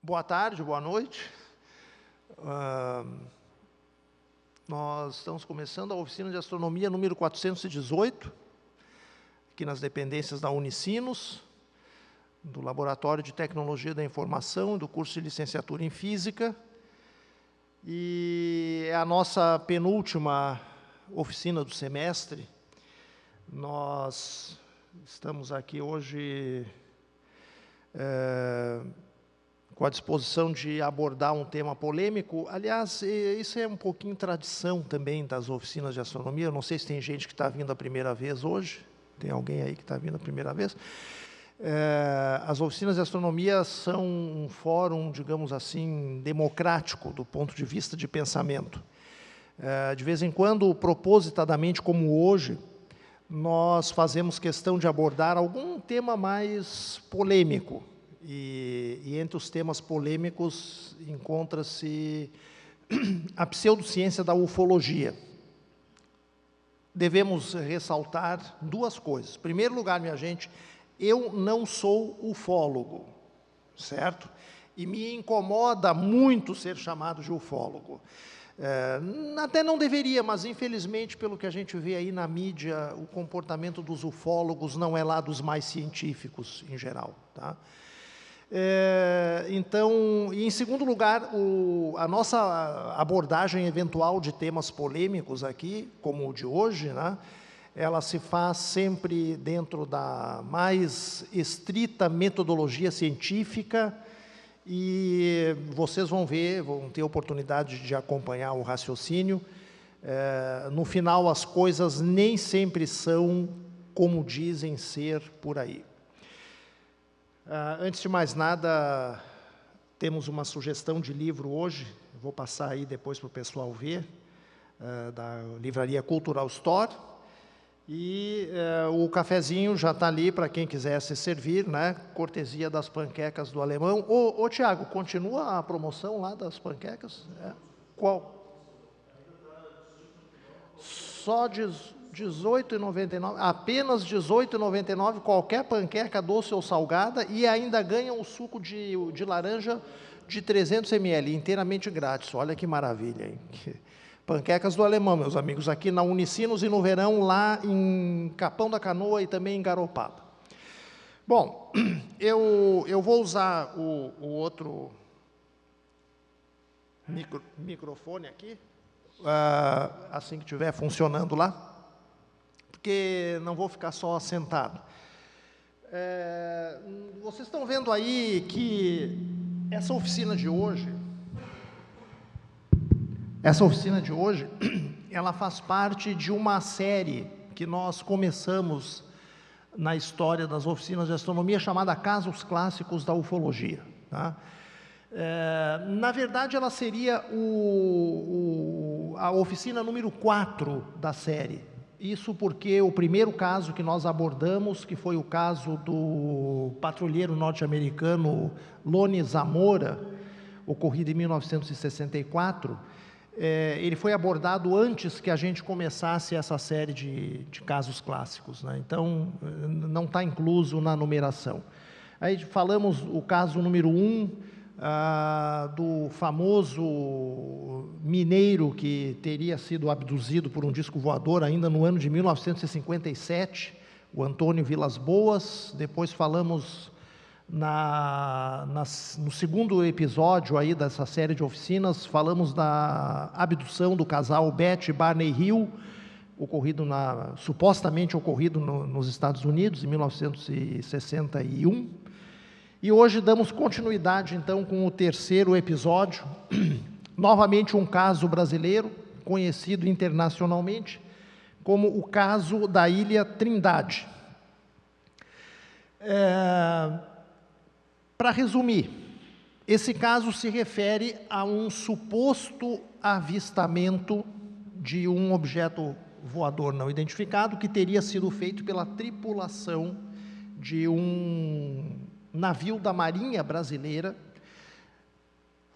Boa tarde, boa noite. Nós estamos começando a oficina de astronomia número 418, aqui nas dependências da Unicinos, do Laboratório de Tecnologia da Informação, do curso de licenciatura em Física. E é a nossa penúltima oficina do semestre. Nós estamos aqui hoje com a disposição de abordar um tema polêmico. Aliás, isso é um pouquinho tradição também das oficinas de astronomia. Eu não sei se tem gente que está vindo a primeira vez hoje. Tem alguém aí que está vindo a primeira vez? As oficinas de astronomia são um fórum, digamos assim, democrático do ponto de vista de pensamento. De vez em quando, propositadamente, como hoje, nós fazemos questão de abordar algum tema mais polêmico. E entre os temas polêmicos encontra-se a pseudociência da ufologia. Devemos ressaltar duas coisas. Em primeiro lugar, minha gente, eu não sou ufólogo, certo? E me incomoda muito ser chamado de ufólogo. Até não deveria, mas infelizmente, pelo que a gente vê aí na mídia, o comportamento dos ufólogos não é lá dos mais científicos, em geral, tá? Então, e em segundo lugar, a nossa abordagem eventual de temas polêmicos aqui, como o de hoje, né, ela se faz sempre dentro da mais estrita metodologia científica, e vocês vão ter oportunidade de acompanhar o raciocínio. No final, as coisas nem sempre são como dizem ser por aí. Antes de mais nada, temos uma sugestão de livro hoje, vou passar aí depois para o pessoal ver, da Livraria Cultural Store, e o cafezinho já está ali para quem quiser se servir, né? Cortesia das panquecas do Alemão. Ô Tiago, continua a promoção lá das panquecas? Qual? Só R$18,99, apenas R$18,99, qualquer panqueca doce ou salgada, e ainda ganha um suco de laranja de 300 ml, inteiramente grátis. Olha que maravilha, hein? Panquecas do Alemão, meus amigos, aqui na Unicinos e no verão, lá em Capão da Canoa e também em Garopaba. Bom, eu vou usar o outro microfone aqui, assim que estiver funcionando lá, porque não vou ficar só sentado. Vocês estão vendo aí que essa oficina de hoje, ela faz parte de uma série que nós começamos na história das oficinas de astronomia, chamada Casos Clássicos da Ufologia, tá? Na verdade, ela seria a oficina número 4 da série. Isso porque o primeiro caso que nós abordamos, que foi o caso do patrulheiro norte-americano Lone Zamora, ocorrido em 1964, ele foi abordado antes que a gente começasse essa série de casos clássicos, né? Então, não está incluso na numeração. Aí falamos o caso número 1, do famoso mineiro que teria sido abduzido por um disco voador ainda no ano de 1957, o Antônio Vilas Boas. Depois falamos no segundo episódio aí dessa série de oficinas, falamos da abdução do casal Beth e Barney Hill, supostamente ocorrido nos Estados Unidos em 1961. E hoje damos continuidade, então, com o terceiro episódio, novamente um caso brasileiro, conhecido internacionalmente como o caso da Ilha Trindade. Para resumir, esse caso se refere a um suposto avistamento de um objeto voador não identificado que teria sido feito pela tripulação de um navio da Marinha Brasileira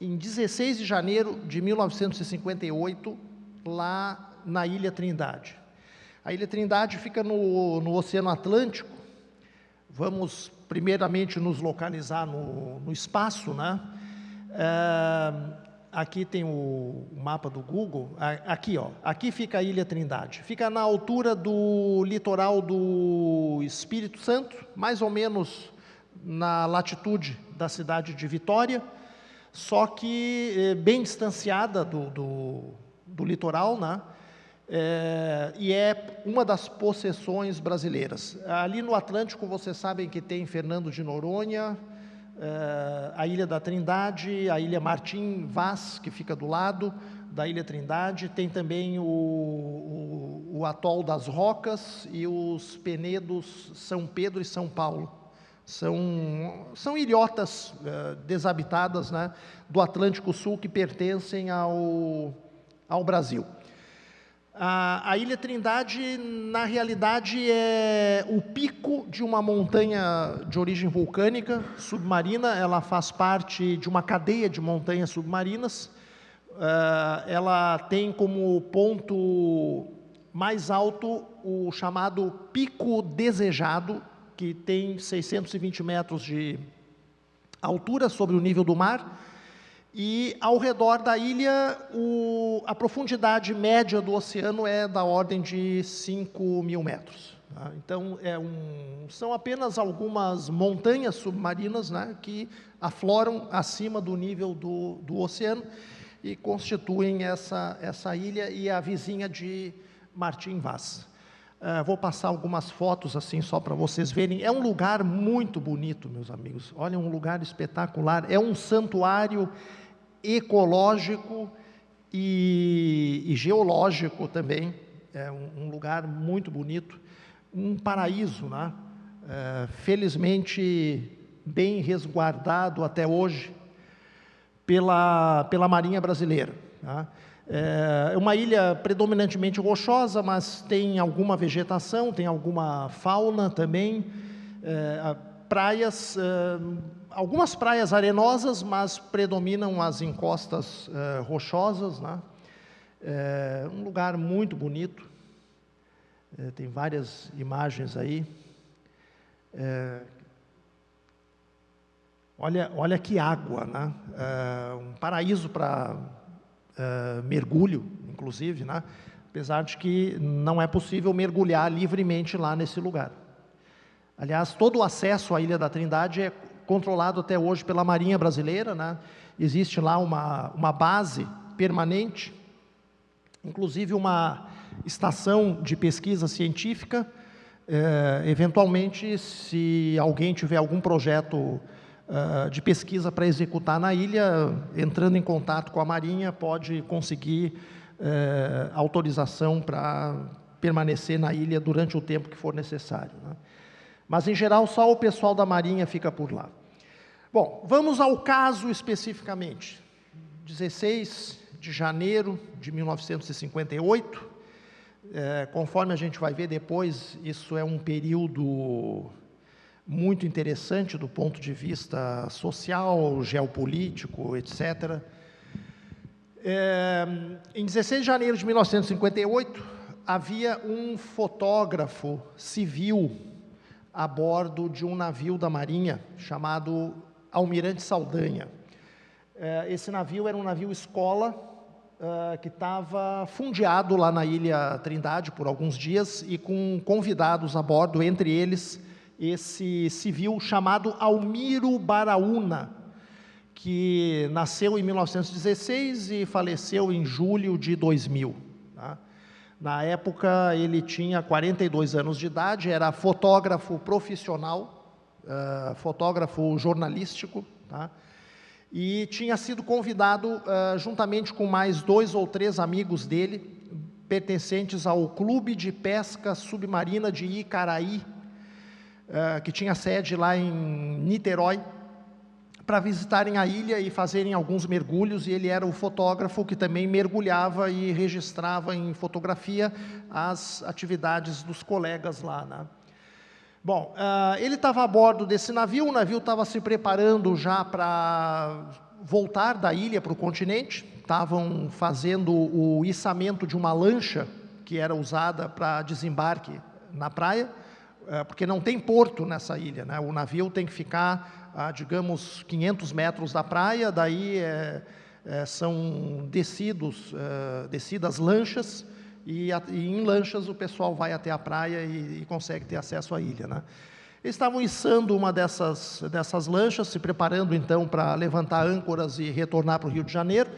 em 16 de janeiro de 1958, lá na Ilha Trindade. A Ilha Trindade fica no Oceano Atlântico. Vamos primeiramente nos localizar no espaço, né? Aqui tem o mapa do Google. Aqui, ó, aqui fica a Ilha Trindade. Fica na altura do litoral do Espírito Santo, mais ou menos na latitude da cidade de Vitória, só que bem distanciada do litoral, né? E é uma das possessões brasileiras. Ali no Atlântico, vocês sabem que tem Fernando de Noronha, a Ilha da Trindade, a Ilha Martim Vaz, que fica do lado da Ilha Trindade, tem também o Atol das Rocas e os penedos São Pedro e São Paulo. São ilhotas desabitadas, né, do Atlântico Sul que pertencem ao Brasil. A Ilha Trindade, na realidade, é o pico de uma montanha de origem vulcânica submarina. Ela faz parte de uma cadeia de montanhas submarinas. Ela tem como ponto mais alto o chamado Pico Desejado, que tem 620 metros de altura sobre o nível do mar. E ao redor da ilha, a profundidade média do oceano é da ordem de 5.000 metros. Tá? Então, são apenas algumas montanhas submarinas, né, que afloram acima do nível do oceano e constituem essa ilha e a vizinha de Martim Vaz. Vou passar algumas fotos assim só para vocês verem. É um lugar muito bonito, meus amigos. Olha, um lugar espetacular. É um santuário ecológico e geológico também. É um lugar muito bonito, um paraíso, né? Felizmente bem resguardado até hoje pela Marinha Brasileira. Tá? É uma ilha predominantemente rochosa, mas tem alguma vegetação, tem alguma fauna também, praias, algumas praias arenosas, mas predominam as encostas rochosas, né? Um lugar muito bonito, tem várias imagens aí. Olha que água, né? Um paraíso para mergulho, inclusive, né? Apesar de que não é possível mergulhar livremente lá nesse lugar. Aliás, todo o acesso à Ilha da Trindade é controlado até hoje pela Marinha Brasileira, né? Existe lá uma base permanente, inclusive uma estação de pesquisa científica. Eventualmente, se alguém tiver algum projeto de pesquisa para executar na ilha, entrando em contato com a Marinha, pode conseguir autorização para permanecer na ilha durante o tempo que for necessário, né? Mas, em geral, só o pessoal da Marinha fica por lá. Bom, vamos ao caso especificamente. 16 de janeiro de 1958, conforme a gente vai ver depois, isso é um período muito interessante do ponto de vista social, geopolítico, etc. Em 16 de janeiro de 1958, havia um fotógrafo civil a bordo de um navio da Marinha, chamado Almirante Saldanha. Esse navio era um navio escola, que estava fundeado lá na Ilha Trindade por alguns dias e com convidados a bordo, entre eles esse civil chamado Almiro Baraúna, que nasceu em 1916 e faleceu em julho de 2000. Tá? Na época, ele tinha 42 anos de idade, era fotógrafo profissional, fotógrafo jornalístico, tá? E tinha sido convidado, juntamente com mais 2 ou 3 amigos dele, pertencentes ao Clube de Pesca Submarina de Icaraí, que tinha sede lá em Niterói, para visitarem a ilha e fazerem alguns mergulhos, e ele era o fotógrafo que também mergulhava e registrava em fotografia as atividades dos colegas lá, né? Bom, ele estava a bordo desse navio, o navio estava se preparando já para voltar da ilha para o continente, estavam fazendo o içamento de uma lancha que era usada para desembarque na praia. porque não tem porto nessa ilha, né? O navio tem que ficar a, digamos, 500 metros da praia, daí são descidas lanchas, e em lanchas o pessoal vai até a praia e consegue ter acesso à ilha, né? Eles estavam içando uma dessas lanchas, se preparando então para levantar âncoras e retornar para o Rio de Janeiro,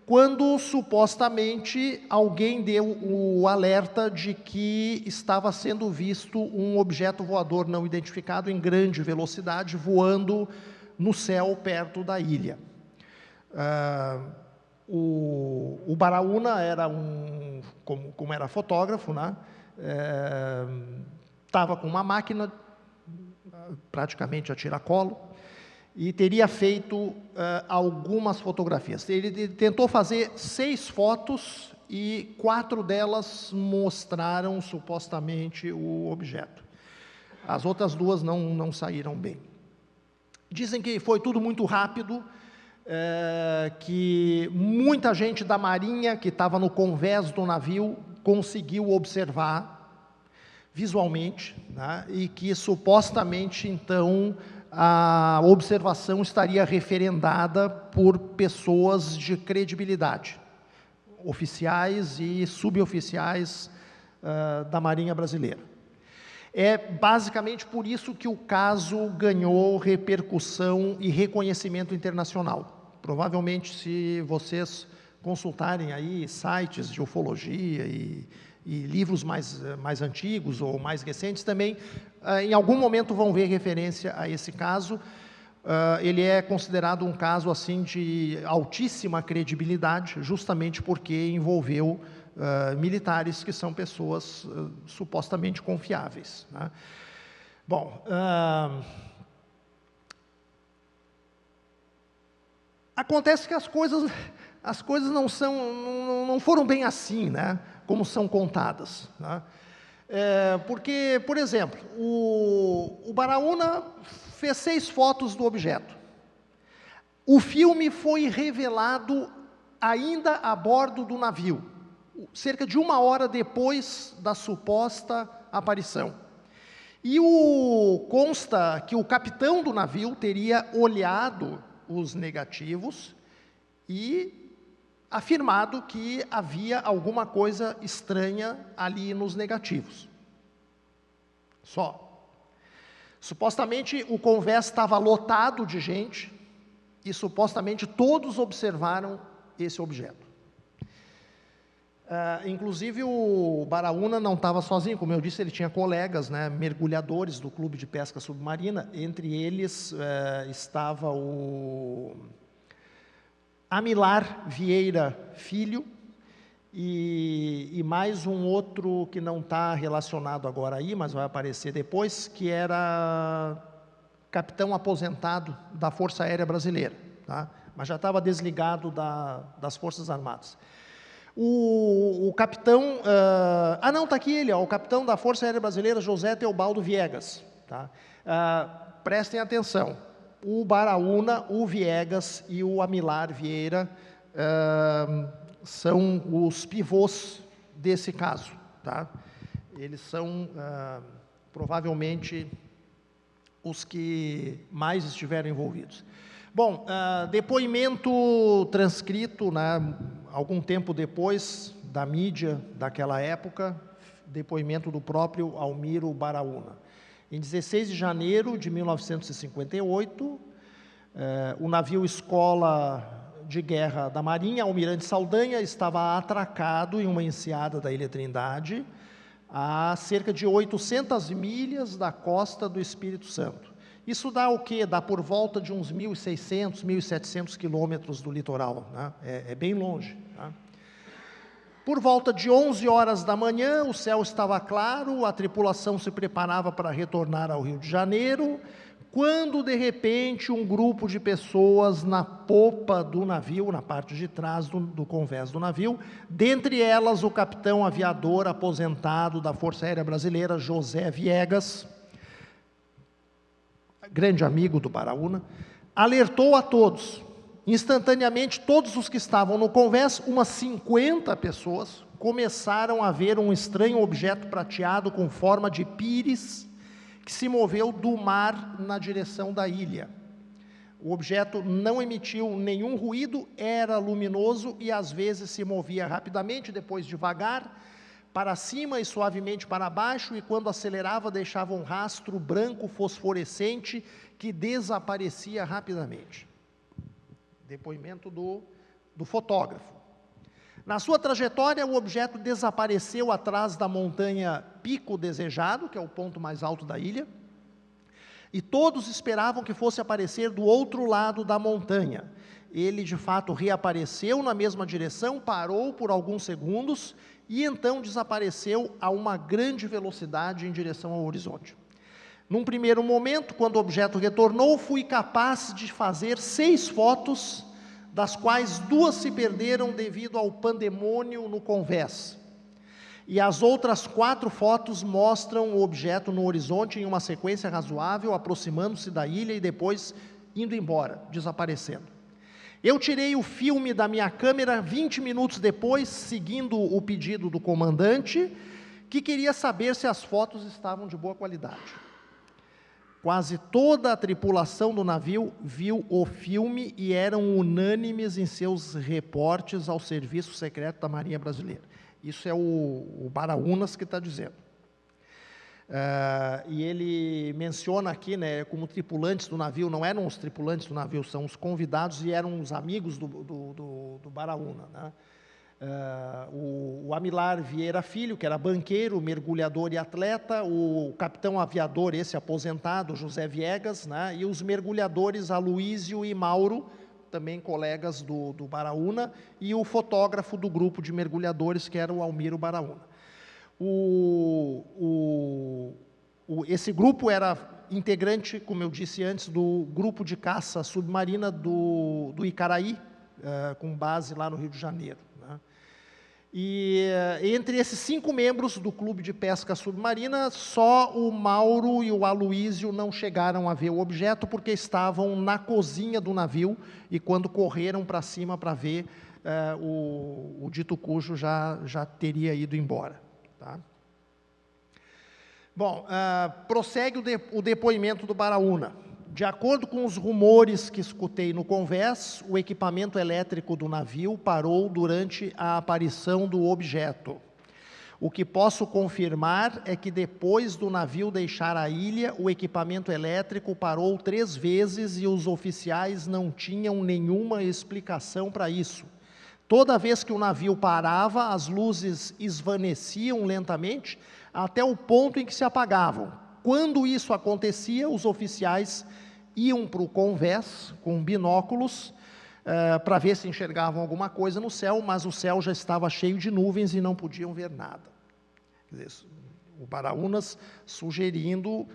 quando supostamente alguém deu o alerta de que estava sendo visto um objeto voador não identificado em grande velocidade voando no céu perto da ilha. O Baraúna era como era fotógrafo, né? Estava com uma máquina praticamente a tiracolo, e teria feito algumas fotografias. Ele tentou fazer 6 fotos e 4 delas mostraram supostamente o objeto. As outras 2 não saíram bem. Dizem que foi tudo muito rápido, que muita gente da Marinha que estava no convés do navio conseguiu observar visualmente, né, e que supostamente então a observação estaria referendada por pessoas de credibilidade, oficiais e suboficiais da Marinha Brasileira. É basicamente por isso que o caso ganhou repercussão e reconhecimento internacional. Provavelmente, se vocês consultarem aí sites de ufologia e livros mais antigos ou mais recentes também, em algum momento vão ver referência a esse caso. Ele é considerado um caso assim de altíssima credibilidade, justamente porque envolveu militares que são pessoas supostamente confiáveis, né? Bom, acontece que as coisas não foram bem assim, né, como são contadas, né? Porque, por exemplo, o Baraúna fez 6 fotos do objeto. O filme foi revelado ainda a bordo do navio, cerca de 1 hora depois da suposta aparição. E consta que o capitão do navio teria olhado os negativos e afirmado que havia alguma coisa estranha ali nos negativos. Só. Supostamente o convés estava lotado de gente e supostamente todos observaram esse objeto. Inclusive o Baraúna não estava sozinho, como eu disse, ele tinha colegas, né, mergulhadores do Clube de Pesca Submarina. Entre eles estava o Amilar Vieira Filho e mais um outro que não está relacionado agora aí, mas vai aparecer depois, que era capitão aposentado da Força Aérea Brasileira, tá? Mas já estava desligado das Forças Armadas. O capitão... não, está aqui ele, ó, o capitão da Força Aérea Brasileira, José Teobaldo Viegas. Tá? Prestem atenção. O Baraúna, o Viegas e o Amilar Vieira são os pivôs desse caso. Tá? Eles são, provavelmente, os que mais estiveram envolvidos. Bom, depoimento transcrito, né, algum tempo depois da mídia daquela época, depoimento do próprio Almiro Baraúna. Em 16 de janeiro de 1958, o navio Escola de Guerra da Marinha, Almirante Saldanha, estava atracado em uma enseada da Ilha Trindade, a cerca de 800 milhas da costa do Espírito Santo. Isso dá o quê? Dá por volta de uns 1.600, 1.700 quilômetros do litoral, né? É bem longe. Tá? Por volta de 11 horas da manhã, o céu estava claro, a tripulação se preparava para retornar ao Rio de Janeiro, quando, de repente, um grupo de pessoas na popa do navio, na parte de trás do convés do navio, dentre elas o capitão aviador aposentado da Força Aérea Brasileira, José Viegas, grande amigo do Baraúna, alertou a todos. Instantaneamente, todos os que estavam no convés, umas 50 pessoas, começaram a ver um estranho objeto prateado com forma de píris que se moveu do mar na direção da ilha. O objeto não emitiu nenhum ruído, era luminoso e às vezes se movia rapidamente, depois devagar, para cima e suavemente para baixo, e quando acelerava deixava um rastro branco fosforescente que desaparecia rapidamente. Depoimento do fotógrafo. Na sua trajetória, o objeto desapareceu atrás da montanha Pico Desejado, que é o ponto mais alto da ilha, e todos esperavam que fosse aparecer do outro lado da montanha. Ele, de fato, reapareceu na mesma direção, parou por alguns segundos, e então desapareceu a uma grande velocidade em direção ao horizonte. Num primeiro momento, quando o objeto retornou, fui capaz de fazer 6 fotos, das quais 2 se perderam devido ao pandemônio no convés. E as outras 4 fotos mostram o objeto no horizonte em uma sequência razoável, aproximando-se da ilha e depois indo embora, desaparecendo. Eu tirei o filme da minha câmera 20 minutos depois, seguindo o pedido do comandante, que queria saber se as fotos estavam de boa qualidade. Quase toda a tripulação do navio viu o filme e eram unânimes em seus reportes ao Serviço Secreto da Marinha Brasileira. Isso é o Baraunas que está dizendo. E ele menciona aqui, né, como tripulantes do navio, não eram os tripulantes do navio, são os convidados e eram os amigos do Baraúna, né? O Amilar Vieira Filho, que era banqueiro, mergulhador e atleta, o capitão aviador, esse aposentado, José Viegas, né, e os mergulhadores Aloísio e Mauro, também colegas do Baraúna, e o fotógrafo do grupo de mergulhadores, que era o Almiro Baraúna. Esse grupo era integrante, como eu disse antes, do grupo de caça submarina do Icaraí, com base lá no Rio de Janeiro, né? E entre esses 5 membros do clube de pesca submarina, só o Mauro e o Aloísio não chegaram a ver o objeto, porque estavam na cozinha do navio, e quando correram para cima para ver, o dito cujo já teria ido embora. Tá? Bom, prossegue o depoimento do Baraúna. De acordo com os rumores que escutei no convés, o equipamento elétrico do navio parou durante a aparição do objeto. O que posso confirmar é que depois do navio deixar a ilha, o equipamento elétrico parou 3 vezes e os oficiais não tinham nenhuma explicação para isso. Toda vez que o navio parava, as luzes esvaneciam lentamente até o ponto em que se apagavam. Quando isso acontecia, os oficiais iam para o convés com binóculos para ver se enxergavam alguma coisa no céu, mas o céu já estava cheio de nuvens e não podiam ver nada. Quer dizer, o Baraunas sugerindo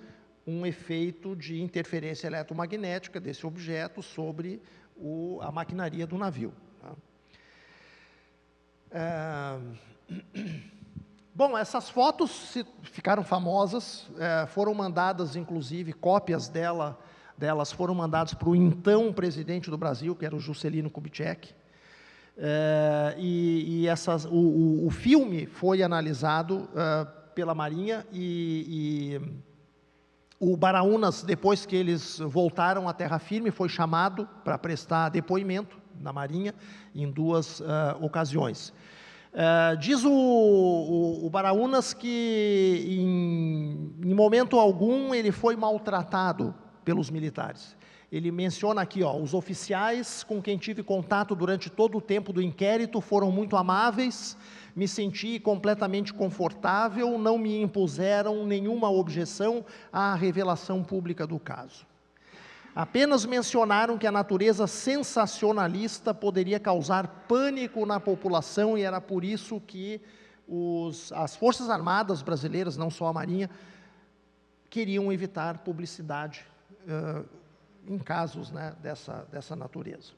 um efeito de interferência eletromagnética desse objeto sobre a maquinaria do navio. Tá? Bom, essas fotos ficaram famosas, foram mandadas, inclusive, cópias delas foram mandadas para o então presidente do Brasil, que era o Juscelino Kubitschek, o filme foi analisado pela Marinha e o Baraunas, depois que eles voltaram à terra firme, foi chamado para prestar depoimento na Marinha em 2 ocasiões. Diz o Baraunas que em momento algum ele foi maltratado pelos militares. Ele menciona aqui, os oficiais com quem tive contato durante todo o tempo do inquérito foram muito amáveis, me senti completamente confortável, não me impuseram nenhuma objeção à revelação pública do caso. Apenas mencionaram que a natureza sensacionalista poderia causar pânico na população e era por isso que as Forças Armadas brasileiras, não só a Marinha, queriam evitar publicidade em casos, né, dessa natureza.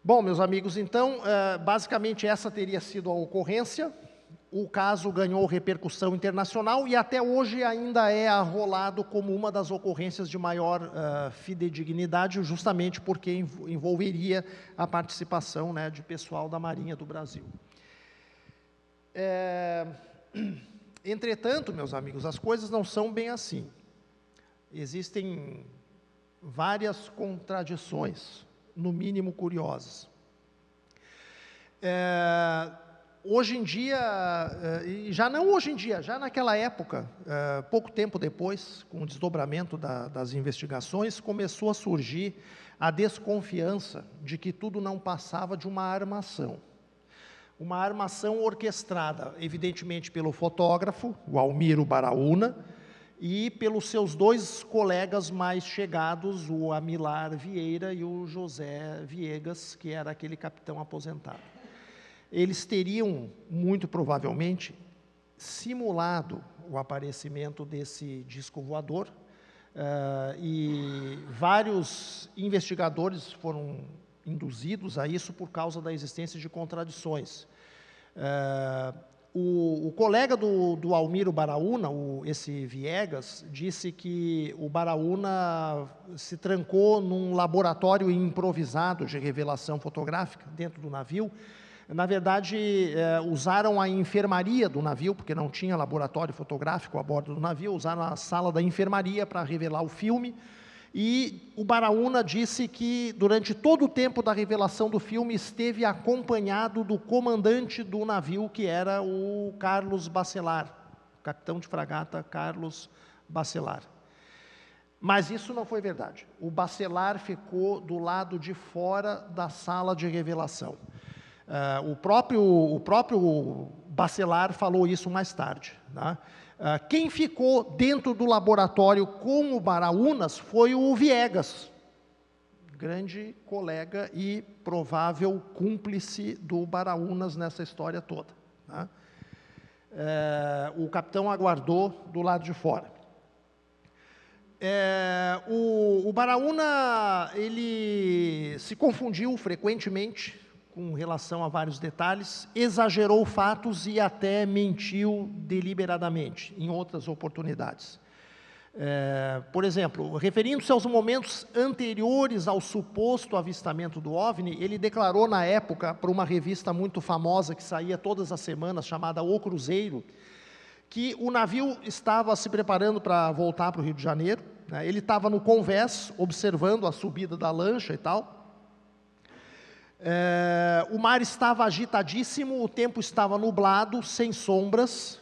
Bom, meus amigos, então, basicamente essa teria sido a ocorrência. O caso ganhou repercussão internacional e até hoje ainda é arrolado como uma das ocorrências de maior fidedignidade, justamente porque envolveria a participação, né, de pessoal da Marinha do Brasil. Entretanto, meus amigos, as coisas não são bem assim. Existem várias contradições, no mínimo curiosas. Hoje em dia, e já não hoje em dia, já naquela época, pouco tempo depois, com o desdobramento das investigações, começou a surgir a desconfiança de que tudo não passava de uma armação. Uma armação orquestrada, evidentemente, pelo fotógrafo, o Almiro Baraúna, e pelos seus dois colegas mais chegados, o Amilar Vieira e o José Viegas, que era aquele capitão aposentado. Eles teriam, muito provavelmente, simulado o aparecimento desse disco voador, e vários investigadores foram induzidos a isso por causa da existência de contradições. O colega do Almiro Baraúna, esse Viegas, disse que o Baraúna se trancou num laboratório improvisado de revelação fotográfica dentro do navio. Na verdade, usaram a enfermaria do navio, porque não tinha laboratório fotográfico a bordo do navio, usaram a sala da enfermaria para revelar o filme, e o Baraúna disse que, durante todo o tempo da revelação do filme, esteve acompanhado do comandante do navio, que era o Carlos Bacelar, capitão de fragata Carlos Bacelar. Mas isso não foi verdade. O Bacelar ficou do lado de fora da sala de revelação. O próprio Bacelar falou isso mais tarde, né? Quem ficou dentro do laboratório com o Baraúnas foi o Viegas, grande colega e provável cúmplice do Baraúnas nessa história toda, né? O capitão aguardou do lado de fora. O Baraúna, ele se confundiu frequentemente com relação a vários detalhes, exagerou fatos e até mentiu deliberadamente em outras oportunidades. Por exemplo, referindo-se aos momentos anteriores ao suposto avistamento do OVNI, ele declarou na época, para uma revista muito famosa que saía todas as semanas, chamada O Cruzeiro, que o navio estava se preparando para voltar para o Rio de Janeiro, né? Ele estava no convés, observando a subida da lancha e tal. O mar estava agitadíssimo, o tempo estava nublado, sem sombras,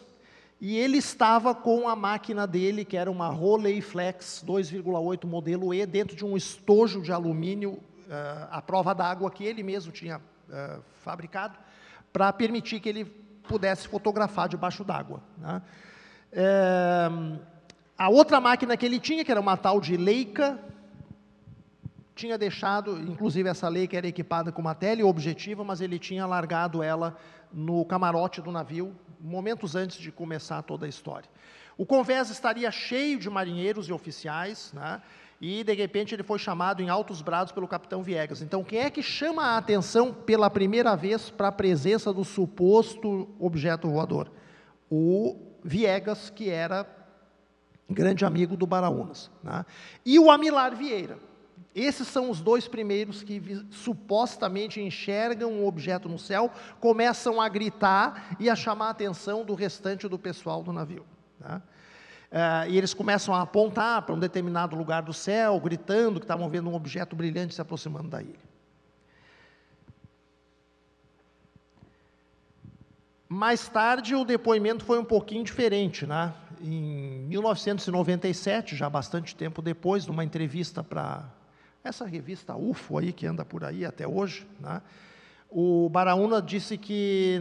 e ele estava com a máquina dele, que era uma Rolleiflex 2,8 modelo E, dentro de um estojo de alumínio, à prova d'água, que ele mesmo tinha fabricado, para permitir que ele pudesse fotografar debaixo d'água, né? A outra máquina que ele tinha, que era uma tal de Leica, tinha deixado, inclusive essa Leica era equipada com uma teleobjetiva, mas ele tinha largado ela no camarote do navio, momentos antes de começar toda a história. O convés estaria cheio de marinheiros e oficiais, né? E de repente ele foi chamado em altos brados pelo capitão Viegas. Então, quem é que chama a atenção pela primeira vez para a presença do suposto objeto voador? O Viegas, que era grande amigo do Baraúnas, né? E o Amilar Vieira. Esses são os dois primeiros que supostamente enxergam um objeto no céu, começam a gritar e a chamar a atenção do restante do pessoal do navio, né? E eles começam a apontar para um determinado lugar do céu, gritando que estavam vendo um objeto brilhante se aproximando da ilha. Mais tarde, o depoimento foi um pouquinho diferente, né? Em 1997, já bastante tempo depois, numa entrevista para essa revista UFO aí, que anda por aí até hoje, né? O Baraúna disse que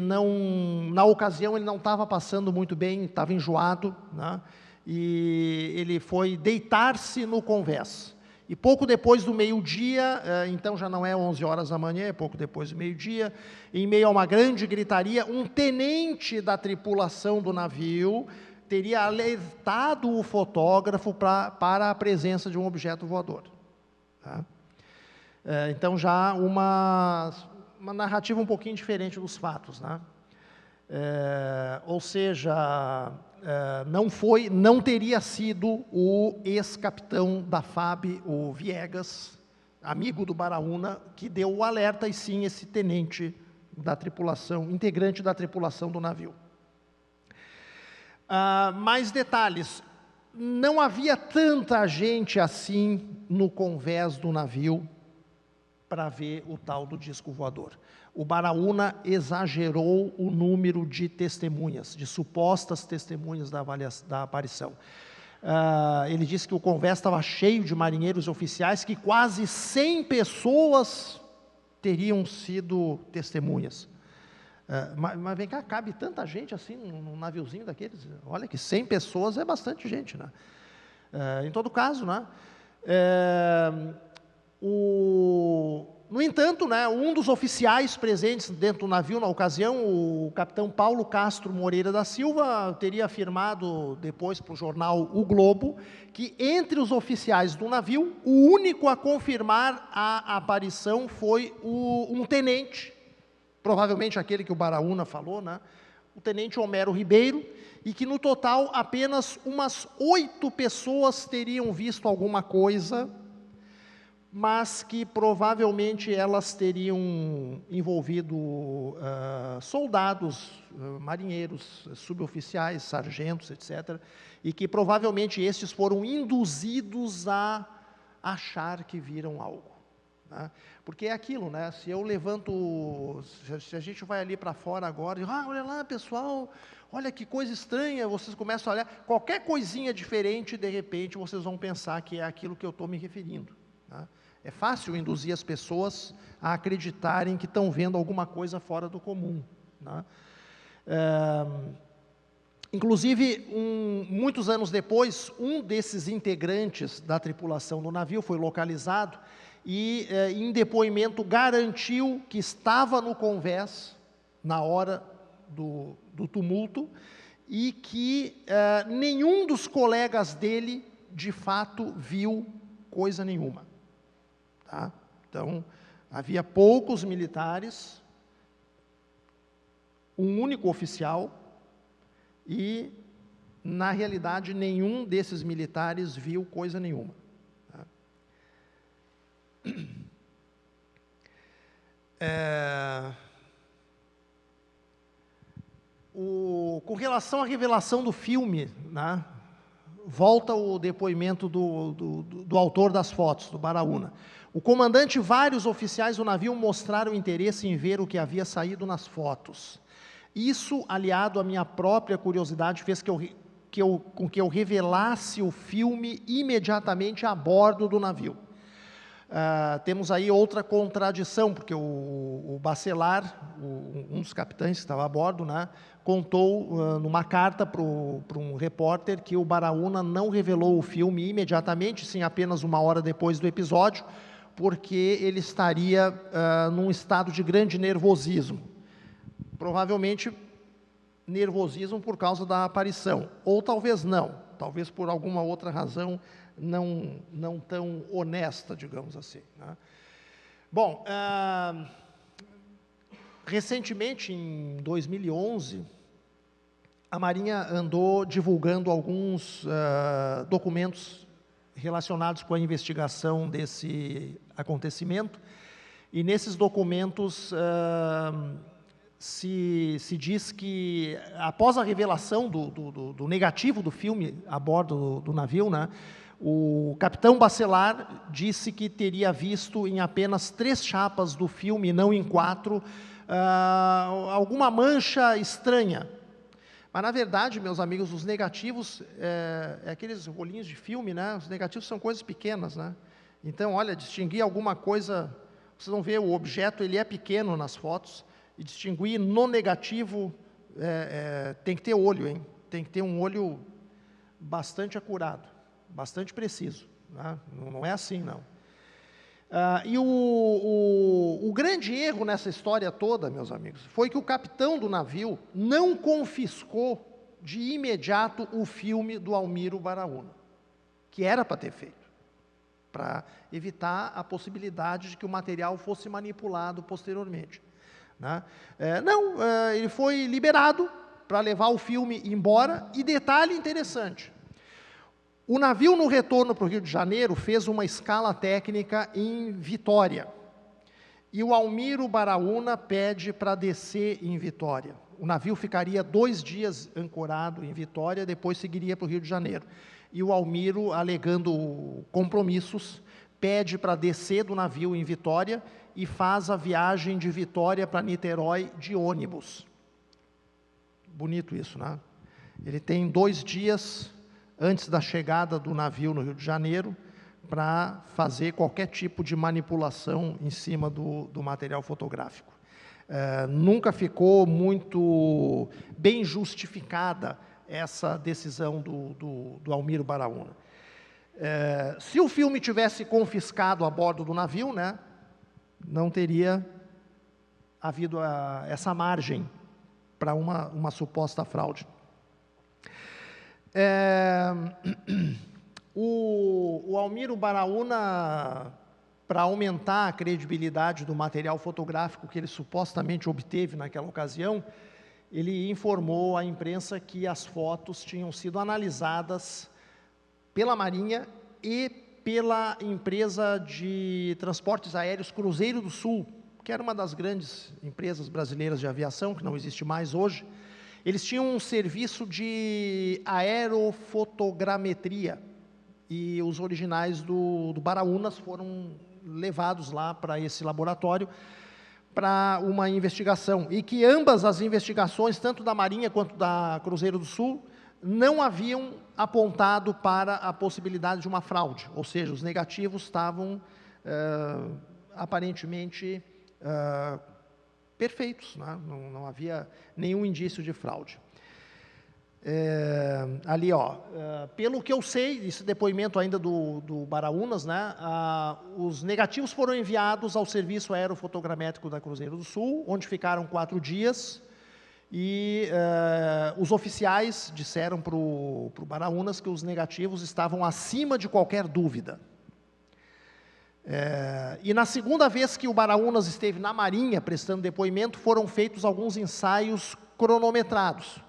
na ocasião ele não estava passando muito bem, estava enjoado, né? E ele foi deitar-se no convés. E pouco depois do meio-dia, então já não é 11 horas da manhã, é pouco depois do meio-dia, em meio a uma grande gritaria, um tenente da tripulação do navio teria alertado o fotógrafo para a presença de um objeto voador, tá? Então já uma narrativa um pouquinho diferente dos fatos, né? Ou seja, não teria sido o ex-capitão da FAB, o Viegas, amigo do Baraúna, que deu o alerta, e sim esse tenente da tripulação, integrante da tripulação do navio. Mais detalhes, não havia tanta gente assim no convés do navio para ver o tal do disco voador. O Baraúna exagerou o número de testemunhas, de supostas testemunhas da aparição. Ele disse que o convés estava cheio de marinheiros e oficiais, que quase 100 pessoas teriam sido testemunhas. Mas vem cá, cabe tanta gente assim num naviozinho daqueles? Olha que 100 pessoas é bastante gente, né? Em todo caso, né? No entanto, né, um dos oficiais presentes dentro do navio na ocasião, o capitão Paulo Castro Moreira da Silva, teria afirmado depois para o jornal O Globo, que entre os oficiais do navio, o único a confirmar a aparição foi um tenente, provavelmente aquele que o Baraúna falou, né, o tenente Homero Ribeiro, e que no total apenas umas 8 pessoas teriam visto alguma coisa, mas que provavelmente elas teriam envolvido soldados, marinheiros, suboficiais, sargentos, etc., e que provavelmente estes foram induzidos a achar que viram algo. Né? Porque é aquilo, né? Se eu levanto, se a gente vai ali para fora agora, e, olha lá, pessoal, olha que coisa estranha, vocês começam a olhar, qualquer coisinha diferente, de repente, vocês vão pensar que é aquilo que eu estou me referindo. Né? É fácil induzir as pessoas a acreditarem que estão vendo alguma coisa fora do comum. Né? Inclusive, muitos anos depois, um desses integrantes da tripulação do navio foi localizado e, em depoimento, garantiu que estava no convés na hora do tumulto e que nenhum dos colegas dele, de fato, viu coisa nenhuma. Tá? Então, havia poucos militares, um único oficial, e, na realidade, nenhum desses militares viu coisa nenhuma. Tá? Com relação à revelação do filme, né, volta o depoimento do autor das fotos, do Baraúna. O comandante e vários oficiais do navio mostraram interesse em ver o que havia saído nas fotos. Isso, aliado à minha própria curiosidade, fez com que eu revelasse o filme imediatamente a bordo do navio. Temos aí outra contradição, porque o Bacelar, um dos capitães que estava a bordo, né, contou numa carta para um repórter que o Baraúna não revelou o filme imediatamente, sim apenas uma hora depois do episódio, porque ele estaria num estado de grande nervosismo. Provavelmente nervosismo por causa da aparição, ou talvez não, talvez por alguma outra razão não tão honesta, digamos assim. Né? Bom, recentemente, em 2011, a Marinha andou divulgando alguns documentos relacionados com a investigação desse acontecimento, e nesses documentos se diz que, após a revelação do negativo do filme a bordo do navio, né, o capitão Bacelar disse que teria visto em apenas 3 chapas do filme, não em 4, alguma mancha estranha. Mas, na verdade, meus amigos, os negativos, aqueles rolinhos de filme, né, os negativos são coisas pequenas. Né? Então, olha, distinguir alguma coisa, vocês vão ver, o objeto ele é pequeno nas fotos, e distinguir no negativo, tem que ter olho, hein? Tem que ter um olho bastante acurado, bastante preciso. Né? Não é assim, não. E o grande erro nessa história toda, meus amigos, foi que o capitão do navio não confiscou de imediato o filme do Almiro Baraúna, que era para ter feito, para evitar a possibilidade de que o material fosse manipulado posteriormente. Né? Ele foi liberado para levar o filme embora, e detalhe interessante, o navio no retorno para o Rio de Janeiro fez uma escala técnica em Vitória, e o Almiro Baraúna pede para descer em Vitória. O navio ficaria 2 dias ancorado em Vitória, depois seguiria para o Rio de Janeiro. E o Almiro, alegando compromissos, pede para descer do navio em Vitória e faz a viagem de Vitória para Niterói de ônibus. Bonito isso, né? Ele tem 2 dias antes da chegada do navio no Rio de Janeiro para fazer qualquer tipo de manipulação em cima do material fotográfico. Nunca ficou muito bem justificada essa decisão do Almiro Baraúna. Se o filme tivesse confiscado a bordo do navio, né, não teria havido essa margem para uma suposta fraude. O Almiro Baraúna, para aumentar a credibilidade do material fotográfico que ele supostamente obteve naquela ocasião, ele informou à imprensa que as fotos tinham sido analisadas pela Marinha e pela empresa de transportes aéreos Cruzeiro do Sul, que era uma das grandes empresas brasileiras de aviação, que não existe mais hoje. Eles tinham um serviço de aerofotogrametria, e os originais do Baraúnas foram levados lá para esse laboratório para uma investigação, e que ambas as investigações, tanto da Marinha quanto da Cruzeiro do Sul, não haviam apontado para a possibilidade de uma fraude, ou seja, os negativos estavam aparentemente perfeitos, né? Não havia nenhum indício de fraude. Ali, pelo que eu sei, esse depoimento ainda do Baraúnas, né, os negativos foram enviados ao Serviço Aerofotogramétrico da Cruzeiro do Sul, onde ficaram 4 dias, e os oficiais disseram para o Baraúnas que os negativos estavam acima de qualquer dúvida. E na segunda vez que o Baraúnas esteve na Marinha prestando depoimento, foram feitos alguns ensaios cronometrados.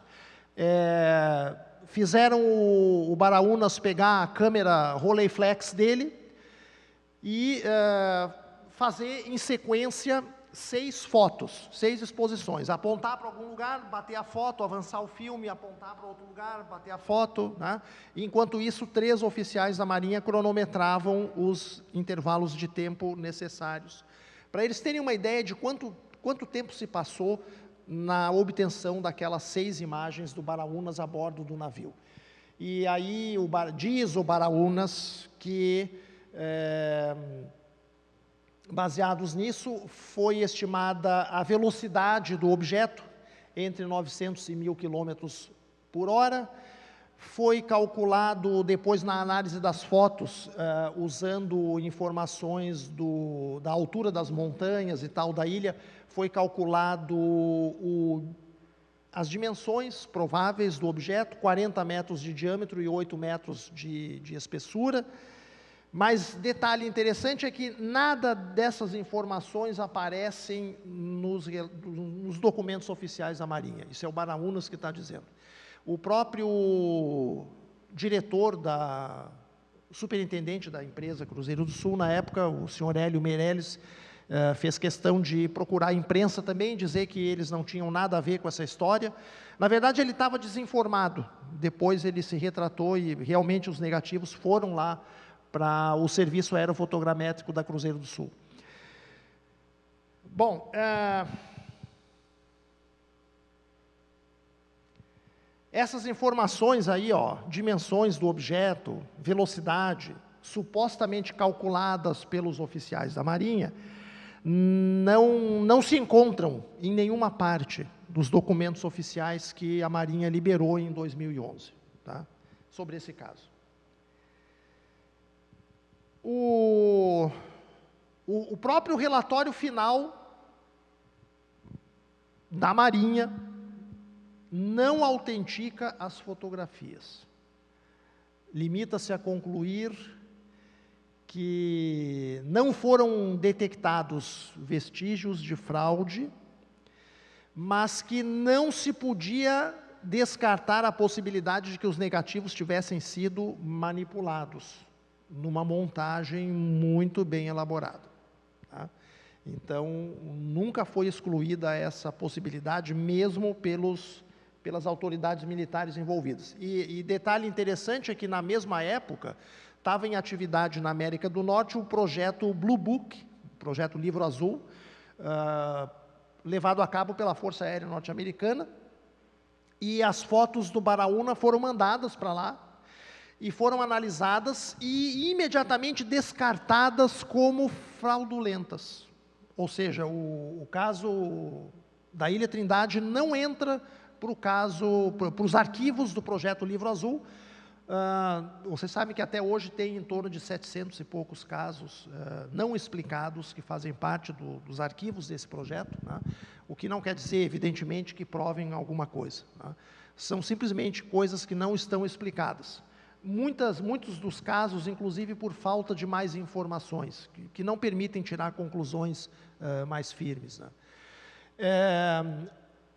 Fizeram o Baraúnas pegar a câmera Rolleiflex dele e fazer em sequência 6 fotos, 6 exposições, apontar para algum lugar, bater a foto, avançar o filme, apontar para outro lugar, bater a foto, né? Enquanto isso, 3 oficiais da Marinha cronometravam os intervalos de tempo necessários, para eles terem uma ideia de quanto tempo se passou na obtenção daquelas 6 imagens do Baraúnas a bordo do navio. E aí diz o Baraúnas que, baseados nisso, foi estimada a velocidade do objeto entre 900 e 1000 km por hora, foi calculado depois na análise das fotos, usando informações da altura das montanhas e tal da ilha, foi calculado as dimensões prováveis do objeto, 40 metros de diâmetro e 8 metros de espessura. Mas detalhe interessante é que nada dessas informações aparecem nos documentos oficiais da Marinha. Isso é o Baraúnas que está dizendo. O próprio diretor superintendente da empresa Cruzeiro do Sul, na época, o senhor Hélio Meirelles, fez questão de procurar a imprensa também, dizer que eles não tinham nada a ver com essa história. Na verdade, ele estava desinformado. Depois ele se retratou e realmente os negativos foram lá para o Serviço Aerofotogramétrico da Cruzeiro do Sul. Bom, essas informações aí, dimensões do objeto, velocidade, supostamente calculadas pelos oficiais da Marinha, não se encontram em nenhuma parte dos documentos oficiais que a Marinha liberou em 2011, tá? Sobre esse caso. O próprio relatório final da Marinha não autentica as fotografias. Limita-se a concluir que não foram detectados vestígios de fraude, mas que não se podia descartar a possibilidade de que os negativos tivessem sido manipulados numa montagem muito bem elaborada, tá? Então, nunca foi excluída essa possibilidade, mesmo pelas autoridades militares envolvidas. E detalhe interessante é que, na mesma época, estava em atividade na América do Norte o projeto Blue Book, projeto Livro Azul, levado a cabo pela Força Aérea Norte-Americana, e as fotos do Baraúna foram mandadas para lá, e foram analisadas e imediatamente descartadas como fraudulentas. Ou seja, o caso da Ilha Trindade não entra para os arquivos do projeto Livro Azul. Você sabe que até hoje tem em torno de 700 e poucos casos não explicados que fazem parte dos arquivos desse projeto, né? O que não quer dizer, evidentemente, que provem alguma coisa, né? São simplesmente coisas que não estão explicadas. Muitos dos casos, inclusive por falta de mais informações, que não permitem tirar conclusões mais firmes, né?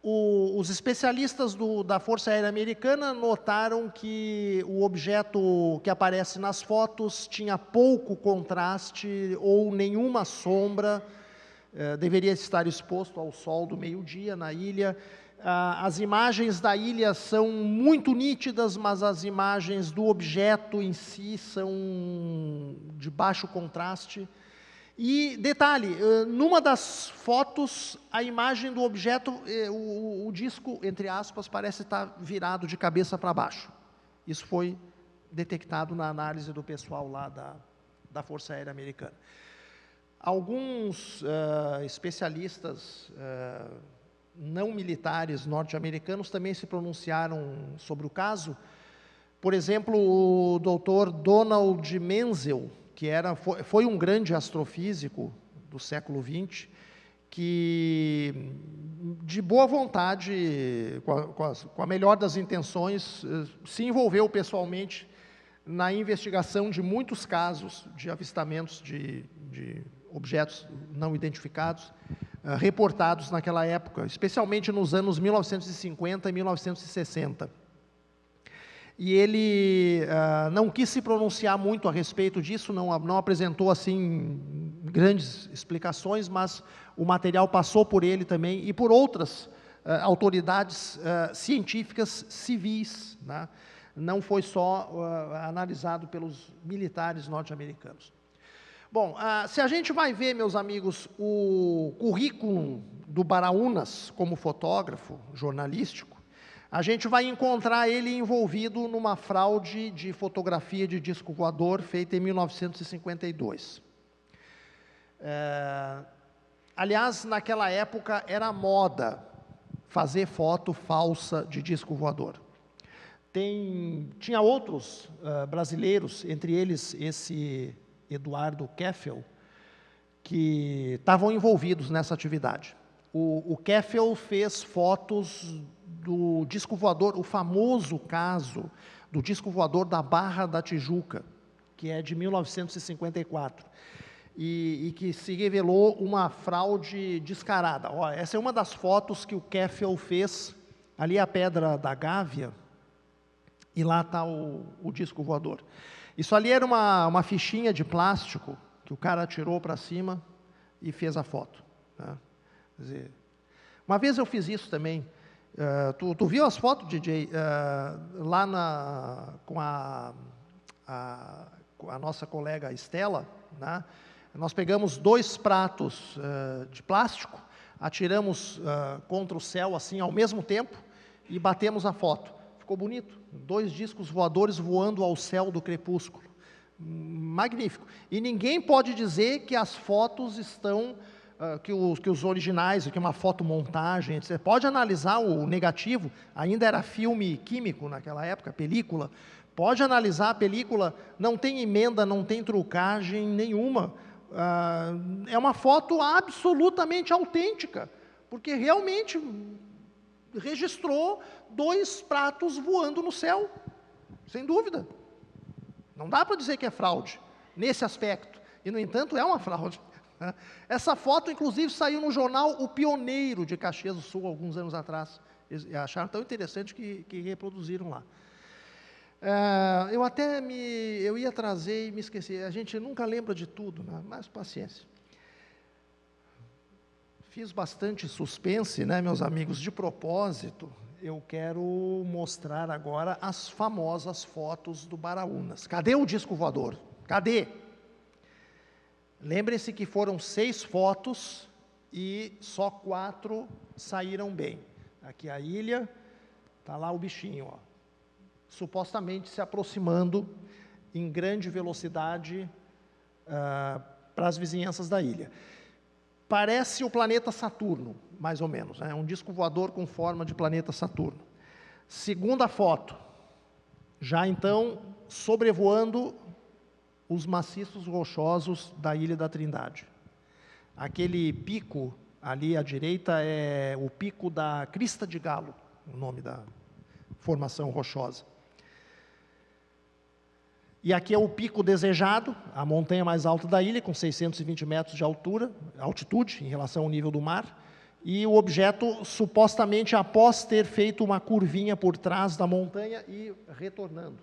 Os especialistas da Força Aérea Americana notaram que o objeto que aparece nas fotos tinha pouco contraste ou nenhuma sombra, deveria estar exposto ao sol do meio-dia na ilha. As imagens da ilha são muito nítidas, mas as imagens do objeto em si são de baixo contraste. E, detalhe, numa das fotos, a imagem do objeto, o disco, entre aspas, parece estar virado de cabeça para baixo. Isso foi detectado na análise do pessoal lá da Força Aérea Americana. Alguns especialistas não militares norte-americanos também se pronunciaram sobre o caso. Por exemplo, o Dr. Donald Menzel, que foi um grande astrofísico do século XX, que, de boa vontade, com a melhor das intenções, se envolveu pessoalmente na investigação de muitos casos de avistamentos de objetos não identificados, reportados naquela época, especialmente nos anos 1950 e 1960. E ele não quis se pronunciar muito a respeito disso, não apresentou assim grandes explicações, mas o material passou por ele também e por outras autoridades científicas civis, né? Não foi só analisado pelos militares norte-americanos. Bom, se a gente vai ver, meus amigos, o currículo do Baraúnas como fotógrafo jornalístico, a gente vai encontrar ele envolvido numa fraude de fotografia de disco voador feita em 1952. Aliás, naquela época era moda fazer foto falsa de disco voador. Tinha outros brasileiros, entre eles esse Eduardo Keffel, que estavam envolvidos nessa atividade. O Keffel fez fotos do disco voador, o famoso caso do disco voador da Barra da Tijuca, que é de 1954, e que se revelou uma fraude descarada. Olha, essa é uma das fotos que o Keffel fez, ali é a Pedra da Gávea, e lá está o disco voador. Isso ali era uma fichinha de plástico que o cara tirou para cima e fez a foto, né? Quer dizer, uma vez eu fiz isso também. Tu viu as fotos, DJ, lá com a nossa colega Estela, né? Nós pegamos 2 pratos de plástico, atiramos contra o céu assim ao mesmo tempo e batemos a foto. Ficou bonito, 2 discos voadores voando ao céu do crepúsculo, magnífico. E ninguém pode dizer que as fotos estão, que os originais, que uma fotomontagem, você pode analisar o negativo, ainda era filme químico naquela época, película, pode analisar a película, não tem emenda, não tem trucagem nenhuma, é uma foto absolutamente autêntica, porque realmente registrou 2 pratos voando no céu, sem dúvida. Não dá para dizer que é fraude, nesse aspecto, e no entanto é uma fraude. Essa foto, inclusive, saiu no jornal O Pioneiro de Caxias do Sul, alguns anos atrás. Eles acharam tão interessante que reproduziram lá. Eu ia trazer e me esqueci. A gente nunca lembra de tudo, né? Mas paciência. fiz bastante suspense, né, meus amigos? De propósito, eu quero mostrar agora as famosas fotos do Baraúnas. Cadê o disco voador? Cadê? Lembrem-se que foram 6 fotos e só 4 saíram bem. Aqui a ilha, está lá o bichinho, ó, supostamente se aproximando em grande velocidade para as vizinhanças da ilha. Parece o planeta Saturno, mais ou menos, né? Um disco voador com forma de planeta Saturno. Segunda foto, já então sobrevoando os maciços rochosos da Ilha da Trindade. Aquele pico ali à direita é o pico da Crista de Galo, o nome da formação rochosa. E aqui é o pico desejado, a montanha mais alta da ilha, com 620 metros de altitude em relação ao nível do mar, e o objeto supostamente após ter feito uma curvinha por trás da montanha e retornando.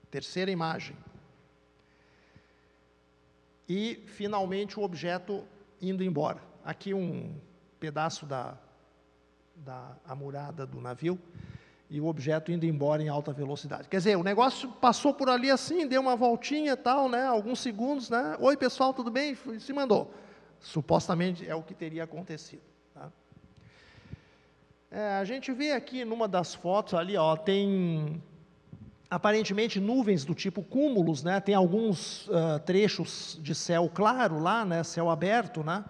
Terceira imagem. E, finalmente, o objeto indo embora. Aqui um pedaço da amurada do navio, e o objeto indo embora em alta velocidade. Quer dizer, o negócio passou por ali assim, deu uma voltinha, tal, né, alguns segundos, né, oi pessoal, tudo bem? E se mandou. Supostamente é o que teria acontecido. Tá? A gente vê aqui numa das fotos ali, ó, tem aparentemente nuvens do tipo cúmulos, né, tem alguns trechos de céu claro lá, né, céu aberto, né,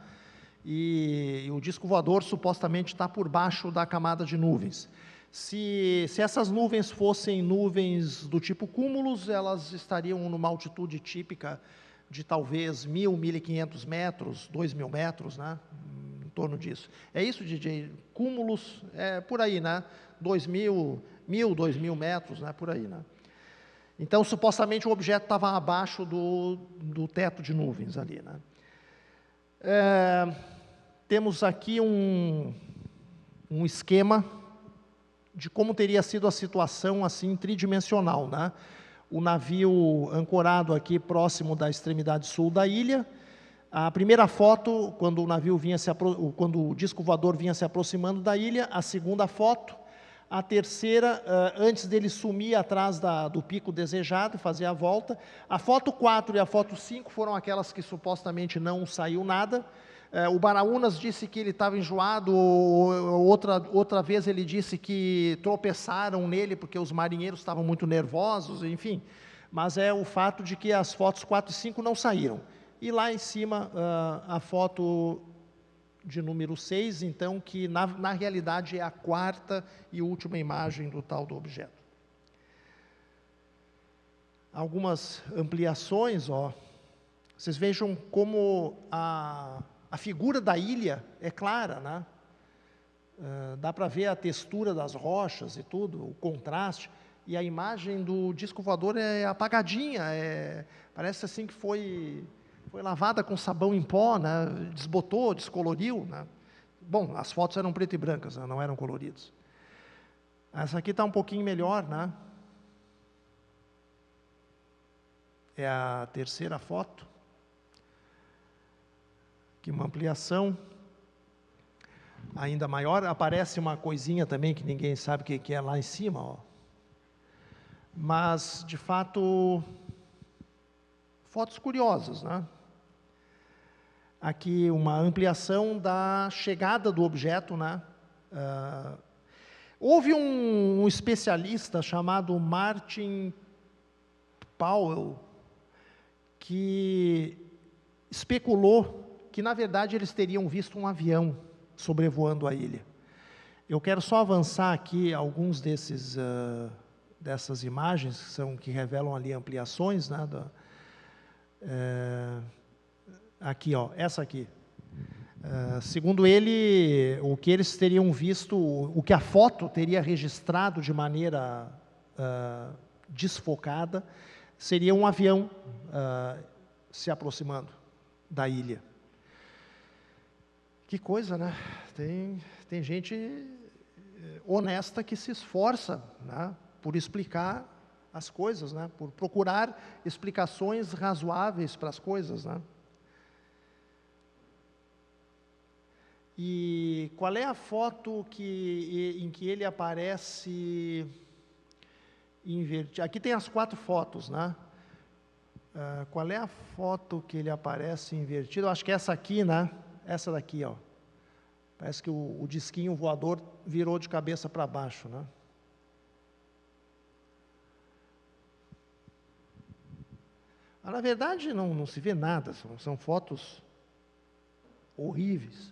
e o disco voador supostamente está por baixo da camada de nuvens. Se essas nuvens fossem nuvens do tipo cúmulos, elas estariam numa altitude típica de talvez 1.000, 1.500 metros, 2.000 metros, né? Em torno disso. É isso, DJ? Cúmulos, é por aí, né? 2.000, 1.000, 2.000 metros, né? Por aí, né? Então, supostamente, o objeto estava abaixo do teto de nuvens ali, né? Temos aqui um esquema de como teria sido a situação assim tridimensional, né? O navio ancorado aqui próximo da extremidade sul da ilha. A primeira foto, quando o disco voador vinha se aproximando da ilha. A segunda foto. A terceira, antes dele sumir atrás do pico desejado, fazer a volta. A foto 4 e a foto 5 foram aquelas que supostamente não saiu nada. O Baraúnas disse que ele estava enjoado, outra vez ele disse que tropeçaram nele porque os marinheiros estavam muito nervosos, enfim. Mas é o fato de que as fotos 4 e 5 não saíram. E lá em cima, a foto de número 6, então, que na realidade é a quarta e última imagem do tal do objeto. Algumas ampliações, ó. Vocês vejam como a figura da ilha é clara, né? Dá para ver a textura das rochas e tudo, o contraste, e a imagem do disco voador é apagadinha, parece assim que foi lavada com sabão em pó, né? Desbotou, descoloriu, né? Bom, as fotos eram preto e brancas, né? Não eram coloridas. Essa aqui está um pouquinho melhor, né? É a terceira foto. Aqui uma ampliação ainda maior, aparece uma coisinha também que ninguém sabe o que é lá em cima, ó. Mas, de fato, fotos curiosas, né? Aqui uma ampliação da chegada do objeto, né? Houve um especialista chamado Martin Powell, que especulou que, na verdade, eles teriam visto um avião sobrevoando a ilha. Eu quero só avançar aqui alguns dessas imagens, que revelam ali ampliações, né, aqui, ó, essa aqui. Segundo ele, o que eles teriam visto, o que a foto teria registrado de maneira desfocada, seria um avião se aproximando da ilha. Que coisa, né? Tem gente honesta que se esforça, né, por explicar as coisas, né, por procurar explicações razoáveis para as coisas, né? E qual é a foto em que ele aparece invertido? Aqui tem as 4 fotos, né? Qual é a foto que ele aparece invertido? Eu acho que é essa aqui, né? Essa daqui, ó. Parece que o disquinho voador virou de cabeça para baixo, né? Mas, na verdade, não se vê nada, são fotos horríveis.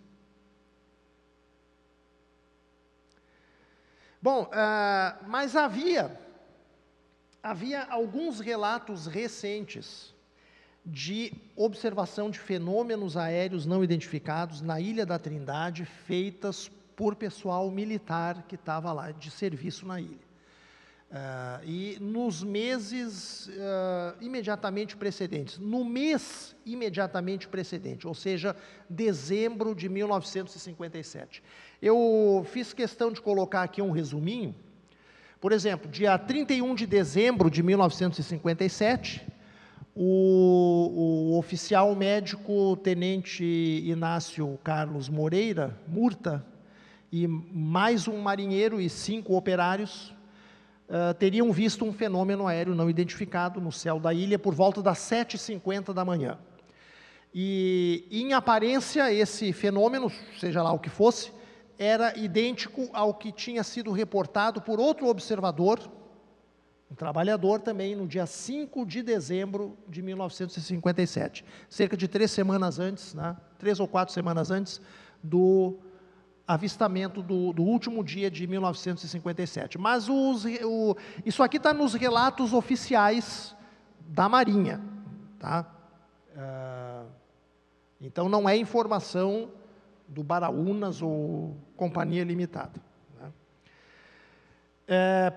Bom, mas havia alguns relatos recentes de observação de fenômenos aéreos não identificados na Ilha da Trindade, feitas por pessoal militar que estava lá de serviço na ilha. E nos meses imediatamente precedentes, no mês imediatamente precedente, ou seja, dezembro de 1957. Eu fiz questão de colocar aqui um resuminho. Por exemplo, dia 31 de dezembro de 1957, o oficial médico tenente Inácio Carlos Moreira, Murta, e mais um marinheiro e 5 operários, teriam visto um fenômeno aéreo não identificado no céu da ilha por volta das 7h50 da manhã. E, em aparência, esse fenômeno, seja lá o que fosse, era idêntico ao que tinha sido reportado por outro observador, um trabalhador também, no dia 5 de dezembro de 1957, cerca de 3 semanas antes, né, 3 ou 4 semanas antes do avistamento do último dia de 1957. Mas isso aqui está nos relatos oficiais da Marinha, tá? Então não é informação do Baraunas ou Companhia Limitada. Né?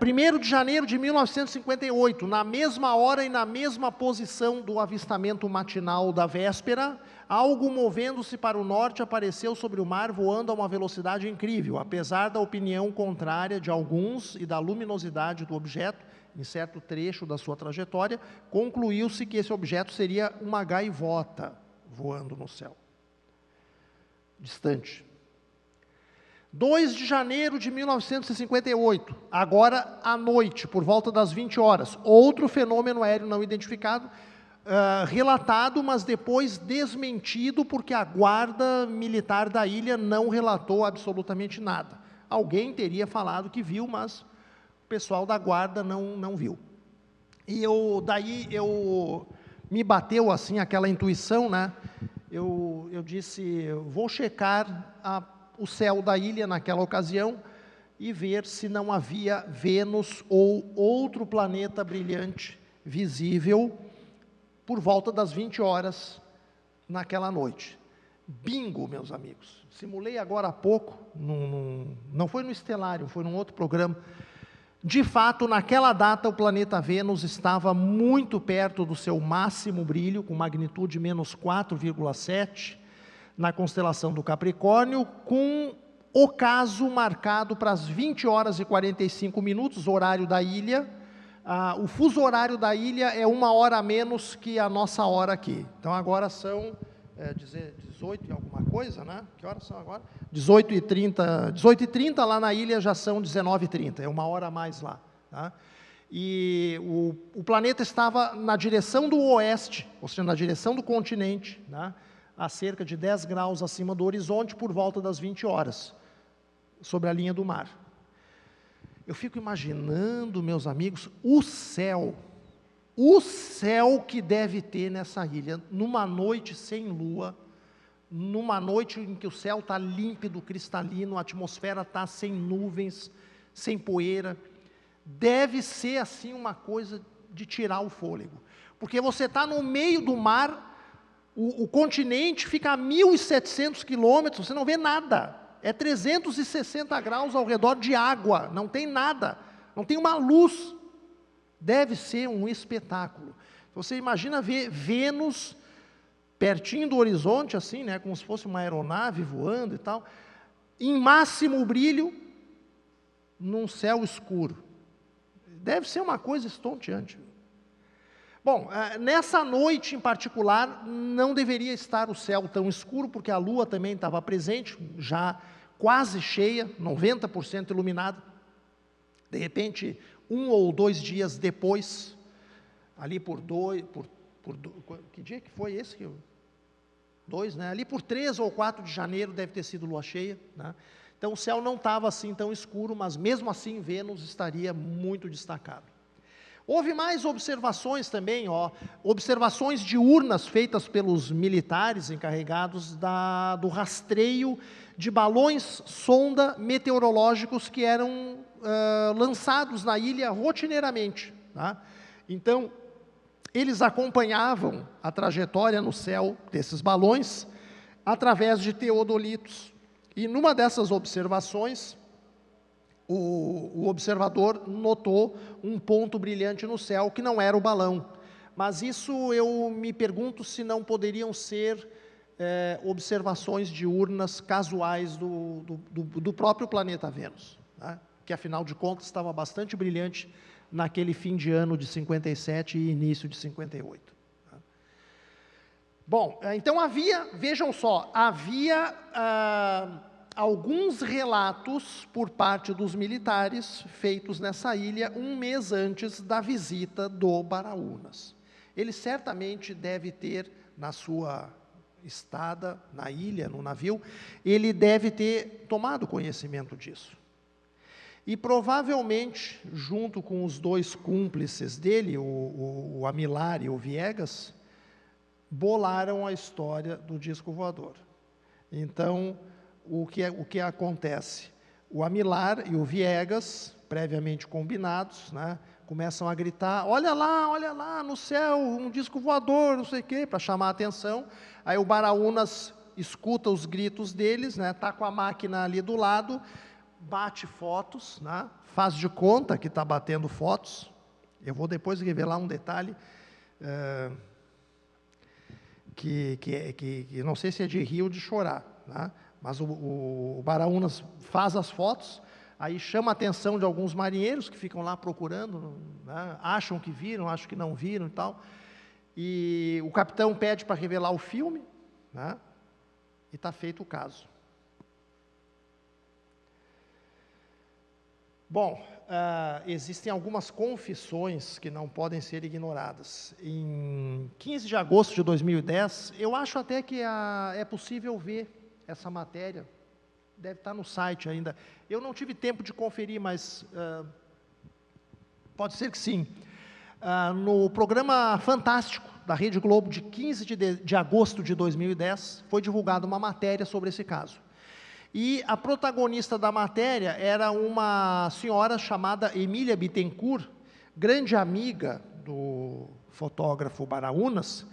1º de janeiro de 1958, na mesma hora e na mesma posição do avistamento matinal da véspera, algo movendo-se para o norte apareceu sobre o mar, voando a uma velocidade incrível. Apesar da opinião contrária de alguns e da luminosidade do objeto, em certo trecho da sua trajetória, concluiu-se que esse objeto seria uma gaivota voando no céu, distante. 2 de janeiro de 1958, agora à noite, por volta das 20 horas, outro fenômeno aéreo não identificado, relatado, mas depois desmentido, porque a guarda militar da ilha não relatou absolutamente nada. Alguém teria falado que viu, mas o pessoal da guarda não viu. E daí me bateu assim aquela intuição, né? Eu disse, vou checar o céu da ilha naquela ocasião e ver se não havia Vênus ou outro planeta brilhante visível por volta das 20 horas naquela noite. Bingo, meus amigos. Simulei agora há pouco, não foi no Estelário, foi num outro programa. De fato, naquela data, o planeta Vênus estava muito perto do seu máximo brilho, com magnitude menos 4,7, na constelação do Capricórnio, com ocaso marcado para as 20 horas e 45 minutos, horário da ilha. O fuso horário da ilha é 1 hora a menos que a nossa hora aqui. Então, agora são 18 e alguma coisa, né? Que horas são agora? 18h30. 18h30 lá na ilha já são 19h30, é 1 hora a mais lá. Tá? E o planeta estava na direção do oeste, ou seja, na direção do continente, né? A cerca de 10 graus acima do horizonte, por volta das 20 horas, sobre a linha do mar. Eu fico imaginando, meus amigos, o céu que deve ter nessa ilha, numa noite sem lua, numa noite em que o céu está límpido, cristalino, a atmosfera está sem nuvens, sem poeira, deve ser assim uma coisa de tirar o fôlego, porque você está no meio do mar, o continente fica a 1.700 quilômetros, você não vê nada, é 360 graus ao redor de água, não tem nada, não tem uma luz. Deve ser um espetáculo. Você imagina ver Vênus pertinho do horizonte, assim, né, como se fosse uma aeronave voando e tal, em máximo brilho, num céu escuro. Deve ser uma coisa estonteante. Bom, nessa noite em particular, não deveria estar o céu tão escuro, porque a lua também estava presente, já quase cheia, 90% iluminada. De repente, 1 ou 2 dias depois, ali que dia que foi esse? 2, né? Ali por 3 ou 4 de janeiro deve ter sido lua cheia, né? Então o céu não estava assim tão escuro, mas mesmo assim Vênus estaria muito destacado. Houve mais observações também, observações diurnas feitas pelos militares encarregados do rastreio de balões sonda meteorológicos que eram lançados na ilha rotineiramente, tá? Então, eles acompanhavam a trajetória no céu desses balões através de teodolitos. E numa dessas observações, o observador notou um ponto brilhante no céu, que não era o balão. Mas isso eu me pergunto se não poderiam ser observações diurnas casuais do próprio planeta Vênus, né? Que afinal de contas estava bastante brilhante naquele fim de ano de 57 e início de 58. Bom, então vejam só, havia alguns relatos por parte dos militares feitos nessa ilha 1 mês antes da visita do Baraúnas. Ele certamente deve ter, na sua estada na ilha, no navio, ele deve ter tomado conhecimento disso. E provavelmente, junto com os 2 cúmplices dele, o Amilar e o Viegas, bolaram a história do disco voador. Então, o que acontece? O Amilar e o Viegas, previamente combinados, né, começam a gritar, olha lá, no céu, um disco voador, não sei o quê, para chamar a atenção. Aí o Baraúnas escuta os gritos deles, né, está com a máquina ali do lado, bate fotos, né, faz de conta que está batendo fotos. Eu vou depois revelar um detalhe, que não sei se é de rir ou de chorar, né? Mas o Baraúnas faz as fotos, aí chama a atenção de alguns marinheiros que ficam lá procurando, né? Acham que viram, acham que não viram e tal. E o capitão pede para revelar o filme, né? E está feito o caso. Bom, existem algumas confissões que não podem ser ignoradas. Em 15 de agosto de 2010, eu acho até que é possível ver essa matéria, deve estar no site ainda. Eu não tive tempo de conferir, mas pode ser que sim. No programa Fantástico, da Rede Globo, de 15 de agosto de 2010, foi divulgada uma matéria sobre esse caso. E a protagonista da matéria era uma senhora chamada Emília Bittencourt, grande amiga do fotógrafo Baraúnas,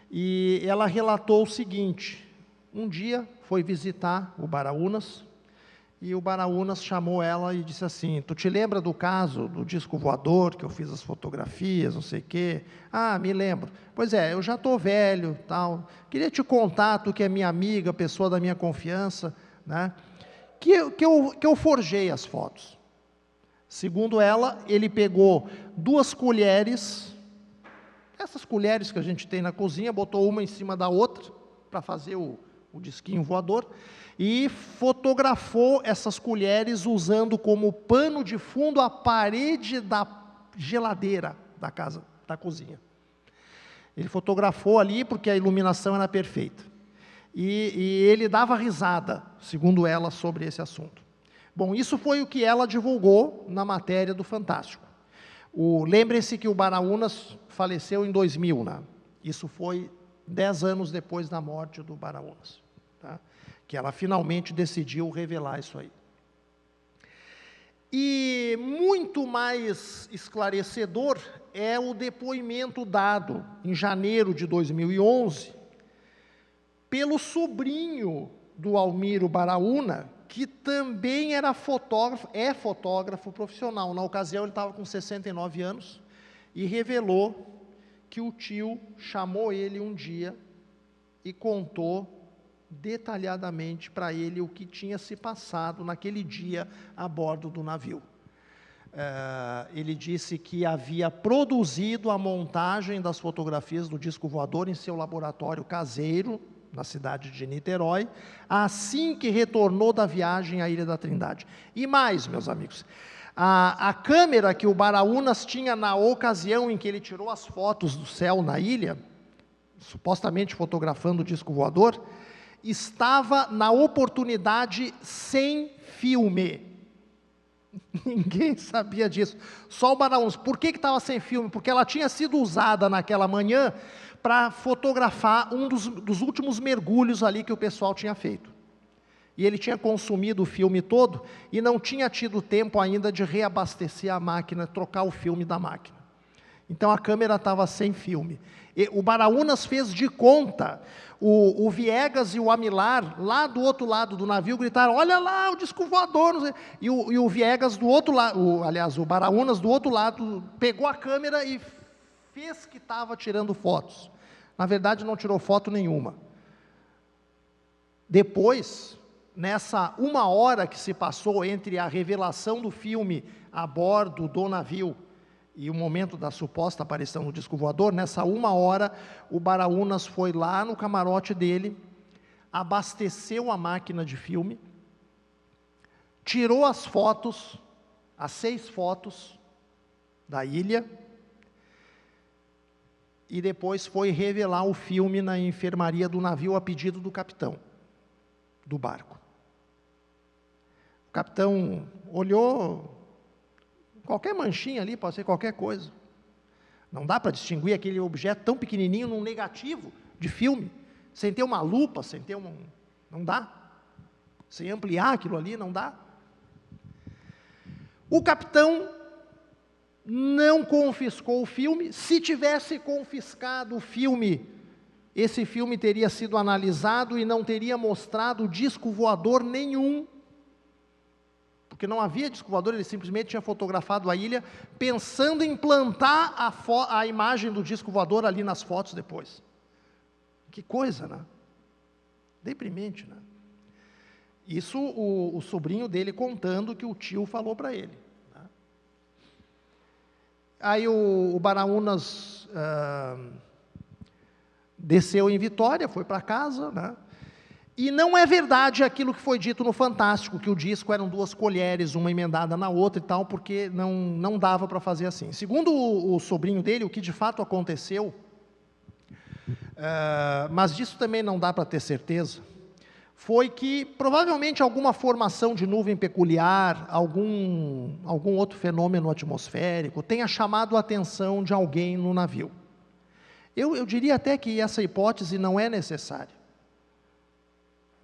e ela relatou o seguinte: um dia foi visitar o Baraúnas, e o Baraúnas chamou ela e disse assim, tu te lembra do caso do disco voador, que eu fiz as fotografias, não sei o quê? Ah, me lembro. Pois é, eu já estou velho, tal, queria te contar, tu que é minha amiga, pessoa da minha confiança, né, que eu forjei as fotos. Segundo ela, ele pegou 2 colheres, essas colheres que a gente tem na cozinha, botou uma em cima da outra, para fazer o disquinho voador, e fotografou essas colheres usando como pano de fundo a parede da geladeira da casa, da cozinha. Ele fotografou ali porque a iluminação era perfeita. E ele dava risada, segundo ela, sobre esse assunto. Bom, isso foi o que ela divulgou na matéria do Fantástico. Lembrem-se que o Baraúnas faleceu em 2000, né? Isso foi 10 anos depois da morte do Baraúnas, tá? Que ela finalmente decidiu revelar isso aí. E muito mais esclarecedor é o depoimento dado em janeiro de 2011, pelo sobrinho do Almiro Baraúna, que também era fotógrafo profissional. Na ocasião ele estava com 69 anos, e revelou que o tio chamou ele um dia e contou detalhadamente para ele o que tinha se passado naquele dia a bordo do navio. Ele disse que havia produzido a montagem das fotografias do disco voador em seu laboratório caseiro, na cidade de Niterói, assim que retornou da viagem à Ilha da Trindade. E mais, meus amigos, a câmera que o Baraunas tinha na ocasião em que ele tirou as fotos do céu na ilha, supostamente fotografando o disco voador, estava na oportunidade sem filme. Ninguém sabia disso, só o Baraunas. Por que estava sem filme? Porque ela tinha sido usada naquela manhã para fotografar um dos últimos mergulhos ali que o pessoal tinha feito. E ele tinha consumido o filme todo e não tinha tido tempo ainda de reabastecer a máquina, trocar o filme da máquina. Então a câmera estava sem filme. E o Baraunas fez de conta. O Viegas e o Amilar, lá do outro lado do navio, gritaram: olha lá o disco voador. E o Viegas do outro lado, aliás, o Baraunas do outro lado, pegou a câmera e fez que estava tirando fotos. Na verdade, não tirou foto nenhuma. Depois, nessa 1 hora que se passou entre a revelação do filme a bordo do navio e o momento da suposta aparição do disco voador, nessa 1 hora, o Baraunas foi lá no camarote dele, abasteceu a máquina de filme, tirou as fotos, as 6 fotos da ilha, e depois foi revelar o filme na enfermaria do navio a pedido do capitão do barco. O capitão olhou, qualquer manchinha ali pode ser qualquer coisa. Não dá para distinguir aquele objeto tão pequenininho num negativo de filme, sem ter uma lupa, sem ter não dá. Sem ampliar aquilo ali, não dá. O capitão não confiscou o filme. Se tivesse confiscado o filme, esse filme teria sido analisado e não teria mostrado disco voador nenhum. Porque não havia disco voador, ele simplesmente tinha fotografado a ilha, pensando em plantar a imagem do disco voador ali nas fotos depois. Que coisa, né? Deprimente, né? Isso o sobrinho dele contando que o tio falou para ele. Né? Aí o Baraunas desceu em Vitória, foi para casa, né? E não é verdade aquilo que foi dito no Fantástico, que o disco eram 2 colheres, uma emendada na outra e tal, porque não dava para fazer assim. Segundo o sobrinho dele, o que de fato aconteceu, mas disso também não dá para ter certeza, foi que provavelmente alguma formação de nuvem peculiar, algum outro fenômeno atmosférico, tenha chamado a atenção de alguém no navio. Eu diria até que essa hipótese não é necessária.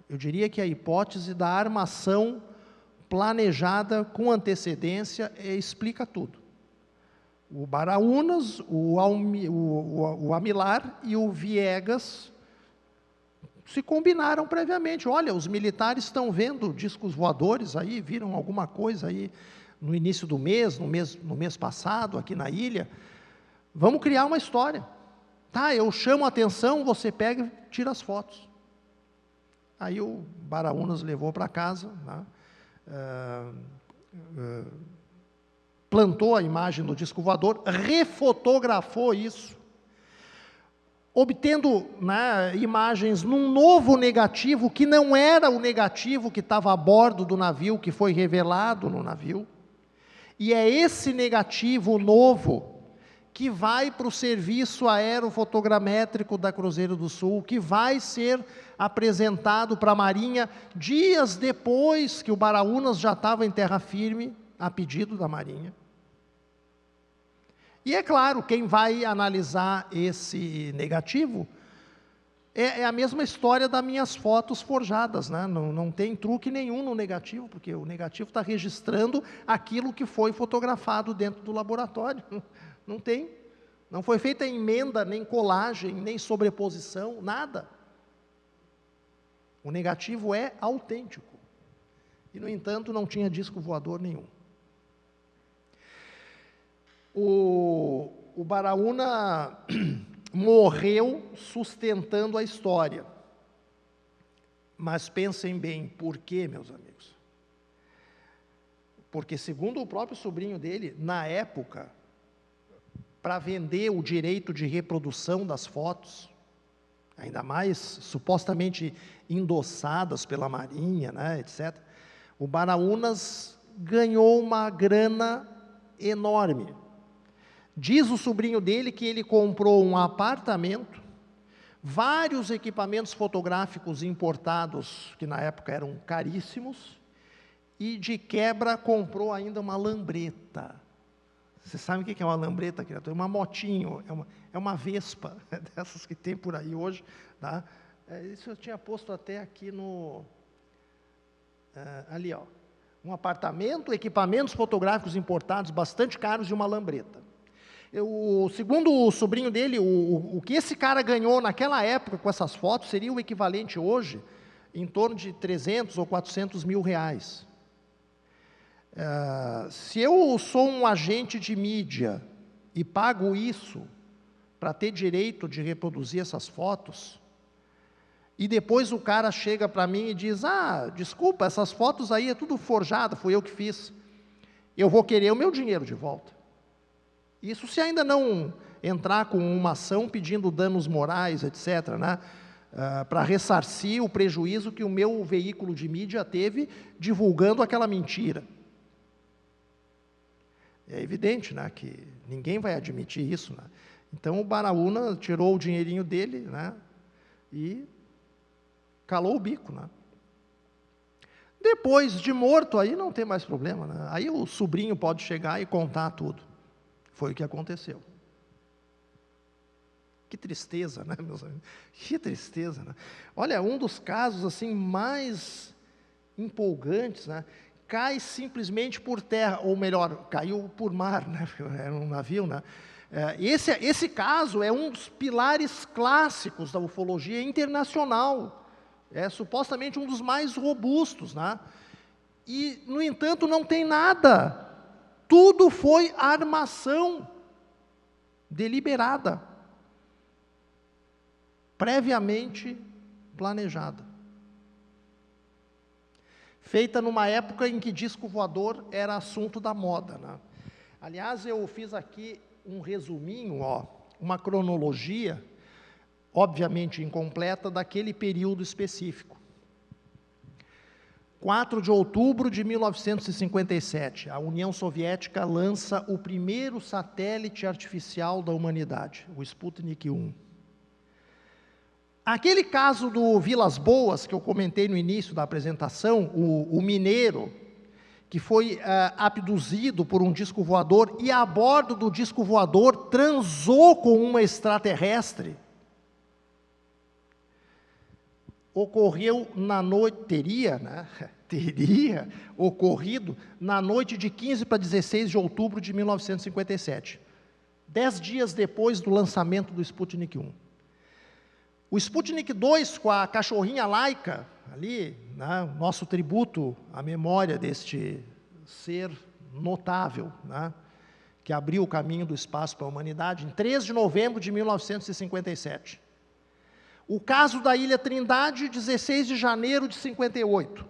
Eu diria que a hipótese da armação planejada com antecedência explica tudo. O Baraunas, o Amilar e o Viegas se combinaram previamente. Olha, os militares estão vendo discos voadores aí, viram alguma coisa aí no início do mês, no mês passado, aqui na ilha. Vamos criar uma história. Tá, eu chamo a atenção, você pega e tira as fotos. Aí o Baraunas levou para casa, né, plantou a imagem do disco voador, refotografou isso, obtendo, né, imagens num novo negativo, que não era o negativo que estava a bordo do navio, que foi revelado no navio, e é esse negativo novo que vai para o serviço aerofotogramétrico da Cruzeiro do Sul, que vai ser apresentado para a Marinha dias depois que o Baraunas já estava em terra firme, a pedido da Marinha. E é claro, quem vai analisar esse negativo é a mesma história das minhas fotos forjadas, né? Não tem truque nenhum no negativo, porque o negativo está registrando aquilo que foi fotografado dentro do laboratório. Não tem. Não foi feita emenda, nem colagem, nem sobreposição, nada. O negativo é autêntico. E, no entanto, não tinha disco voador nenhum. O Baraúna morreu sustentando a história. Mas pensem bem, por quê, meus amigos? Porque, segundo o próprio sobrinho dele, na época, para vender o direito de reprodução das fotos, ainda mais supostamente endossadas pela Marinha, né, etc., o Baraunas ganhou uma grana enorme. Diz o sobrinho dele que ele comprou um apartamento, vários equipamentos fotográficos importados, que na época eram caríssimos, e de quebra comprou ainda uma lambreta. Você sabe o que é uma lambreta, criatura? Uma motinho, é uma Vespa, dessas que tem por aí hoje. Tá? Isso eu tinha posto até aqui ali, ó. Um apartamento, equipamentos fotográficos importados, bastante caros, e uma lambreta. Segundo o sobrinho dele, o que esse cara ganhou naquela época com essas fotos seria o equivalente hoje em torno de 300 ou 400 mil reais. Se eu sou um agente de mídia e pago isso para ter direito de reproduzir essas fotos, e depois o cara chega para mim e diz, desculpa, essas fotos aí é tudo forjado, fui eu que fiz, eu vou querer o meu dinheiro de volta. Isso se ainda não entrar com uma ação pedindo danos morais, etc., né? Para ressarcir o prejuízo que o meu veículo de mídia teve divulgando aquela mentira. É evidente, né, que ninguém vai admitir isso, né? Então o Baraúna tirou o dinheirinho dele, né, e calou o bico, né? Depois de morto, aí não tem mais problema, né? Aí o sobrinho pode chegar e contar tudo. Foi o que aconteceu. Que tristeza, né, meus amigos? Que tristeza, né? Olha, um dos casos assim mais empolgantes, né? Cai simplesmente por terra, ou melhor, caiu por mar, né? Era um navio, né? Esse caso é um dos pilares clássicos da ufologia internacional. É supostamente um dos mais robustos, né? E, no entanto, não tem nada. Tudo foi armação deliberada, previamente planejada. Feita numa época em que disco voador era assunto da moda, né? Aliás, eu fiz aqui um resuminho, uma cronologia, obviamente incompleta, daquele período específico. 4 de outubro de 1957, a União Soviética lança o primeiro satélite artificial da humanidade, o Sputnik 1. Aquele caso do Vilas Boas, que eu comentei no início da apresentação, o mineiro, que foi abduzido por um disco voador e a bordo do disco voador transou com uma extraterrestre, ocorreu na noite, teria ocorrido na noite de 15 para 16 de outubro de 1957, 10 dias depois do lançamento do Sputnik 1. O Sputnik 2, com a cachorrinha Laika, ali, né, nosso tributo à memória deste ser notável, né, que abriu o caminho do espaço para a humanidade, em 3 de novembro de 1957. O caso da Ilha Trindade, 16 de janeiro de 58.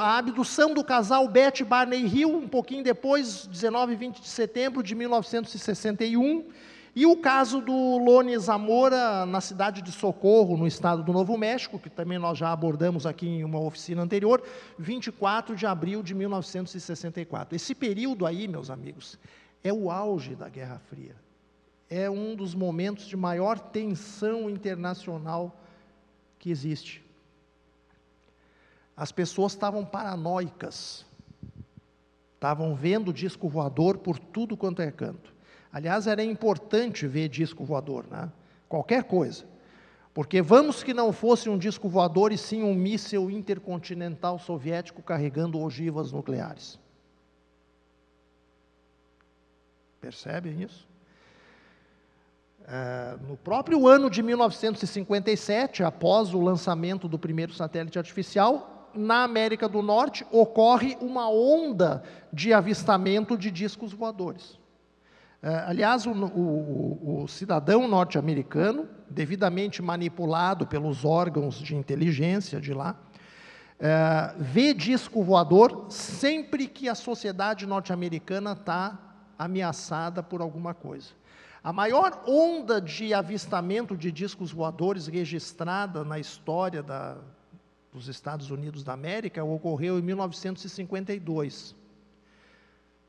A abdução do casal Beth Barney Hill, um pouquinho depois, 19 e 20 de setembro de 1961. E o caso do Lone Zamora, na cidade de Socorro, no estado do Novo México, que também nós já abordamos aqui em uma oficina anterior, 24 de abril de 1964. Esse período aí, meus amigos, é o auge da Guerra Fria. É um dos momentos de maior tensão internacional que existe. As pessoas estavam paranoicas, estavam vendo disco voador por tudo quanto é canto. Aliás, era importante ver disco voador, né? Qualquer coisa. Porque vamos que não fosse um disco voador e sim um míssil intercontinental soviético carregando ogivas nucleares. Percebem isso? No próprio ano de 1957, após o lançamento do primeiro satélite artificial, na América do Norte ocorre uma onda de avistamento de discos voadores. Aliás, o cidadão norte-americano, devidamente manipulado pelos órgãos de inteligência de lá, vê disco voador sempre que a sociedade norte-americana está ameaçada por alguma coisa. A maior onda de avistamento de discos voadores registrada na história dos Estados Unidos da América ocorreu em 1952.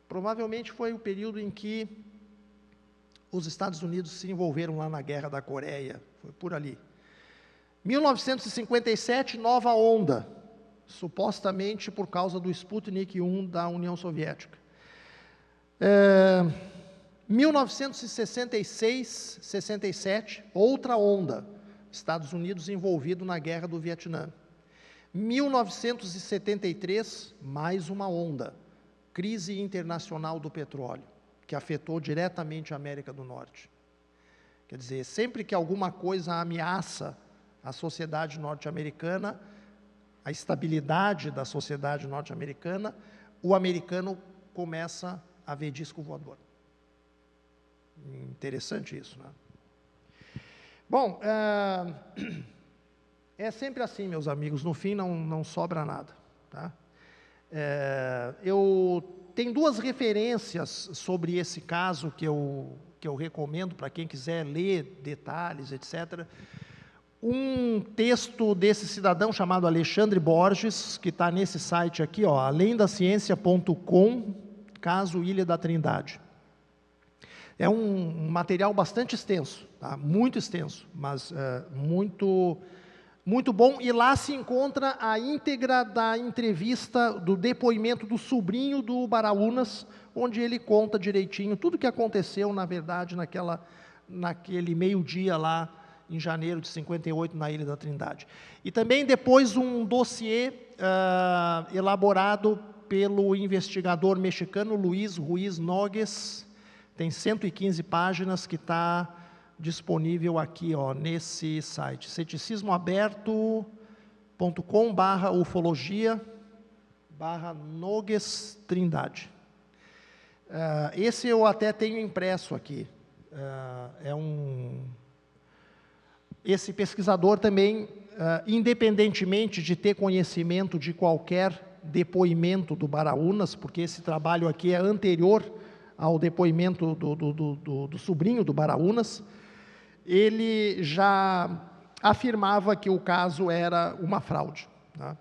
Provavelmente foi o período em que os Estados Unidos se envolveram lá na Guerra da Coreia, foi por ali. 1957, nova onda, supostamente por causa do Sputnik 1 da União Soviética. 1966, 67, outra onda, Estados Unidos envolvido na Guerra do Vietnã. 1973, mais uma onda, crise internacional do petróleo, que afetou diretamente a América do Norte. Quer dizer, sempre que alguma coisa ameaça a sociedade norte-americana, a estabilidade da sociedade norte-americana, o americano começa a ver disco voador. Interessante isso, né? Bom, é sempre assim, meus amigos, no fim não sobra nada, tá? Eu tenho duas referências sobre esse caso que eu recomendo para quem quiser ler detalhes, etc. Um texto desse cidadão chamado Alexandre Borges, que está nesse site aqui, ó, alemdaciencia.com, caso Ilha da Trindade. É um material bastante extenso, tá? Muito extenso, mas muito bom. E lá se encontra a íntegra da entrevista, do depoimento do sobrinho do Baraunas, onde ele conta direitinho tudo o que aconteceu, na verdade, naquele meio-dia lá, em janeiro de 58, na Ilha da Trindade. E também depois um dossiê elaborado pelo investigador mexicano Luiz Ruiz Nogues, tem 115 páginas, que está disponível aqui, ó, nesse site, ceticismoaberto.com/ufologia/Nogues Trindade. Esse eu até tenho impresso aqui. Esse pesquisador também, independentemente de ter conhecimento de qualquer depoimento do Baraunas, porque esse trabalho aqui é anterior ao depoimento do sobrinho do Baraunas, ele já afirmava que o caso era uma fraude, tá?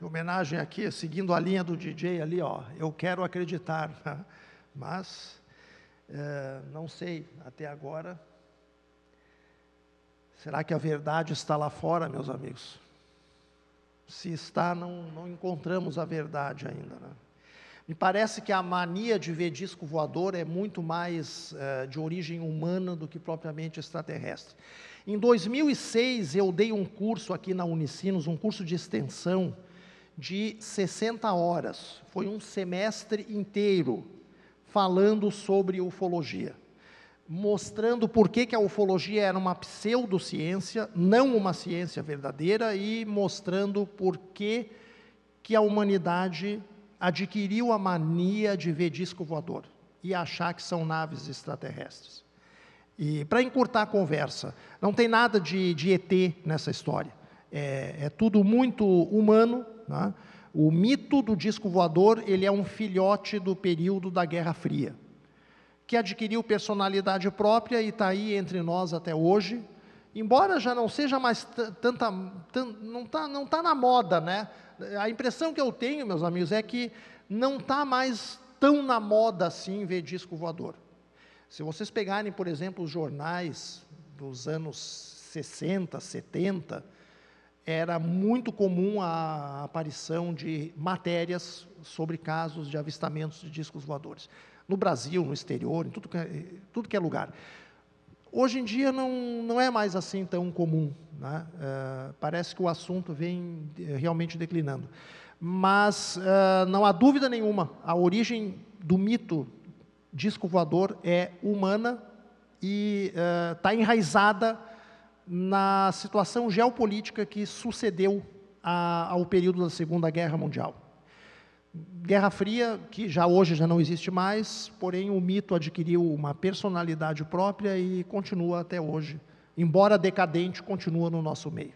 Em homenagem aqui, seguindo a linha do DJ ali, ó, eu quero acreditar, né? Mas não sei, até agora, será que a verdade está lá fora, meus amigos? Se está, não encontramos a verdade ainda, né? Me parece que a mania de ver disco voador é muito mais de origem humana do que propriamente extraterrestre. Em 2006, eu dei um curso aqui na Unicinos, um curso de extensão de 60 horas. Foi um semestre inteiro falando sobre ufologia, mostrando por que a ufologia era uma pseudociência, não uma ciência verdadeira, e mostrando por que a humanidade adquiriu a mania de ver disco voador e achar que são naves extraterrestres. E, para encurtar a conversa, não tem nada de ET nessa história. É tudo muito humano, né? O mito do disco voador, ele é um filhote do período da Guerra Fria, que adquiriu personalidade própria e está aí entre nós até hoje, embora já não seja mais não está na moda, né? A impressão que eu tenho, meus amigos, é que não está mais tão na moda assim ver disco voador. Se vocês pegarem, por exemplo, os jornais dos anos 60, 70, era muito comum a aparição de matérias sobre casos de avistamentos de discos voadores. No Brasil, no exterior, em tudo que é lugar. Hoje em dia não é mais assim tão comum, né? Parece que o assunto vem realmente declinando. Mas não há dúvida nenhuma, a origem do mito disco voador é humana e está enraizada na situação geopolítica que sucedeu ao período da Segunda Guerra Mundial. Guerra Fria, que hoje já não existe mais, porém o mito adquiriu uma personalidade própria e continua até hoje embora decadente, continua no nosso meio.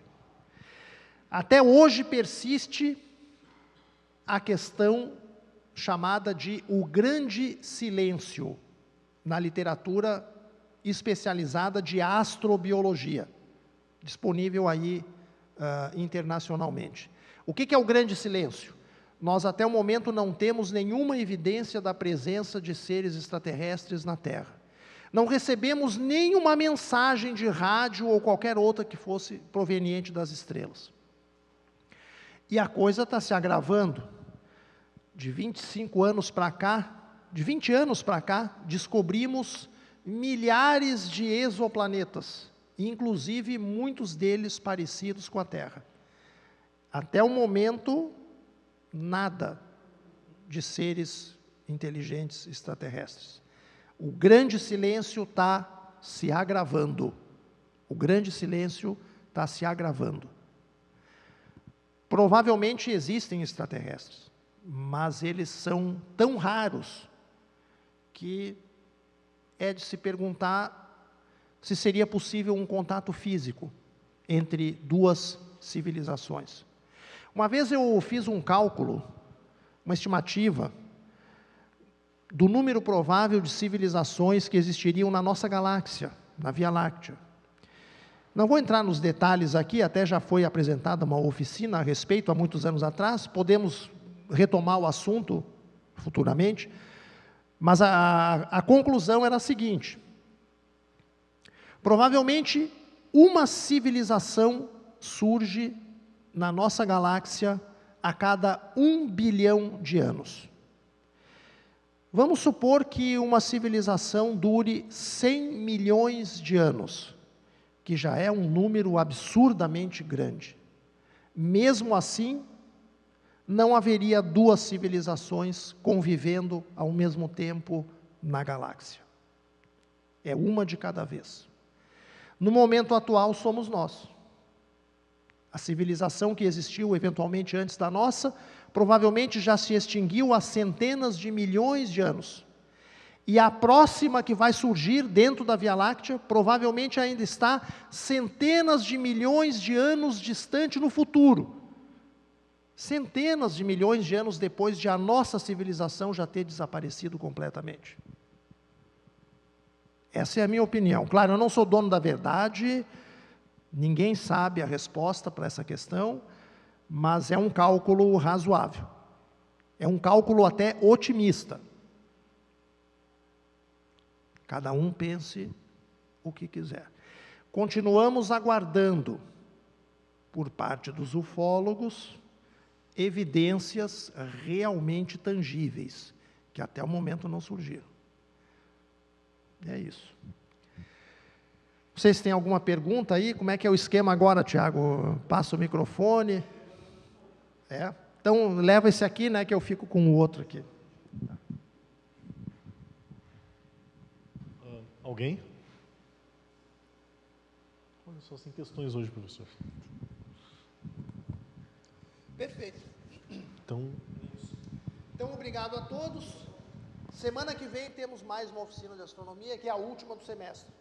Até hoje persiste a questão chamada de o grande silêncio, na literatura especializada de astrobiologia, disponível aí internacionalmente. O que é o grande silêncio? Nós até o momento não temos nenhuma evidência da presença de seres extraterrestres na Terra. Não recebemos nenhuma mensagem de rádio ou qualquer outra que fosse proveniente das estrelas. E a coisa está se agravando. De 25 anos para cá, de 20 anos para cá, descobrimos milhares de exoplanetas, inclusive muitos deles parecidos com a Terra. Até o momento, nada de seres inteligentes extraterrestres. O grande silêncio está se agravando. O grande silêncio está se agravando. Provavelmente existem extraterrestres, mas eles são tão raros que é de se perguntar se seria possível um contato físico entre duas civilizações. Uma vez eu fiz um cálculo, uma estimativa, do número provável de civilizações que existiriam na nossa galáxia, na Via Láctea. Não vou entrar nos detalhes aqui, até já foi apresentada uma oficina a respeito há muitos anos atrás, podemos retomar o assunto futuramente, mas a conclusão era a seguinte: provavelmente uma civilização surge na nossa galáxia a cada 1 bilhão de anos. Vamos supor que uma civilização dure 100 milhões de anos, que já é um número absurdamente grande. Mesmo assim, não haveria duas civilizações convivendo ao mesmo tempo na galáxia. É uma de cada vez. No momento atual, somos nós. A civilização que existiu eventualmente antes da nossa, provavelmente já se extinguiu há centenas de milhões de anos. E a próxima que vai surgir dentro da Via Láctea, provavelmente ainda está centenas de milhões de anos distante no futuro. Centenas de milhões de anos depois de a nossa civilização já ter desaparecido completamente. Essa é a minha opinião. Claro, eu não sou dono da verdade, ninguém sabe a resposta para essa questão, mas é um cálculo razoável. É um cálculo até otimista. Cada um pense o que quiser. Continuamos aguardando, por parte dos ufólogos, evidências realmente tangíveis, que até o momento não surgiram. É isso. Vocês têm alguma pergunta aí? Como é que é o esquema agora, Tiago? Passa o microfone. Então, leva esse aqui, né, que eu fico com o outro aqui. Alguém? Olha só, sem questões hoje, professor. Perfeito. Então, obrigado a todos. Semana que vem temos mais uma oficina de astronomia, que é a última do semestre.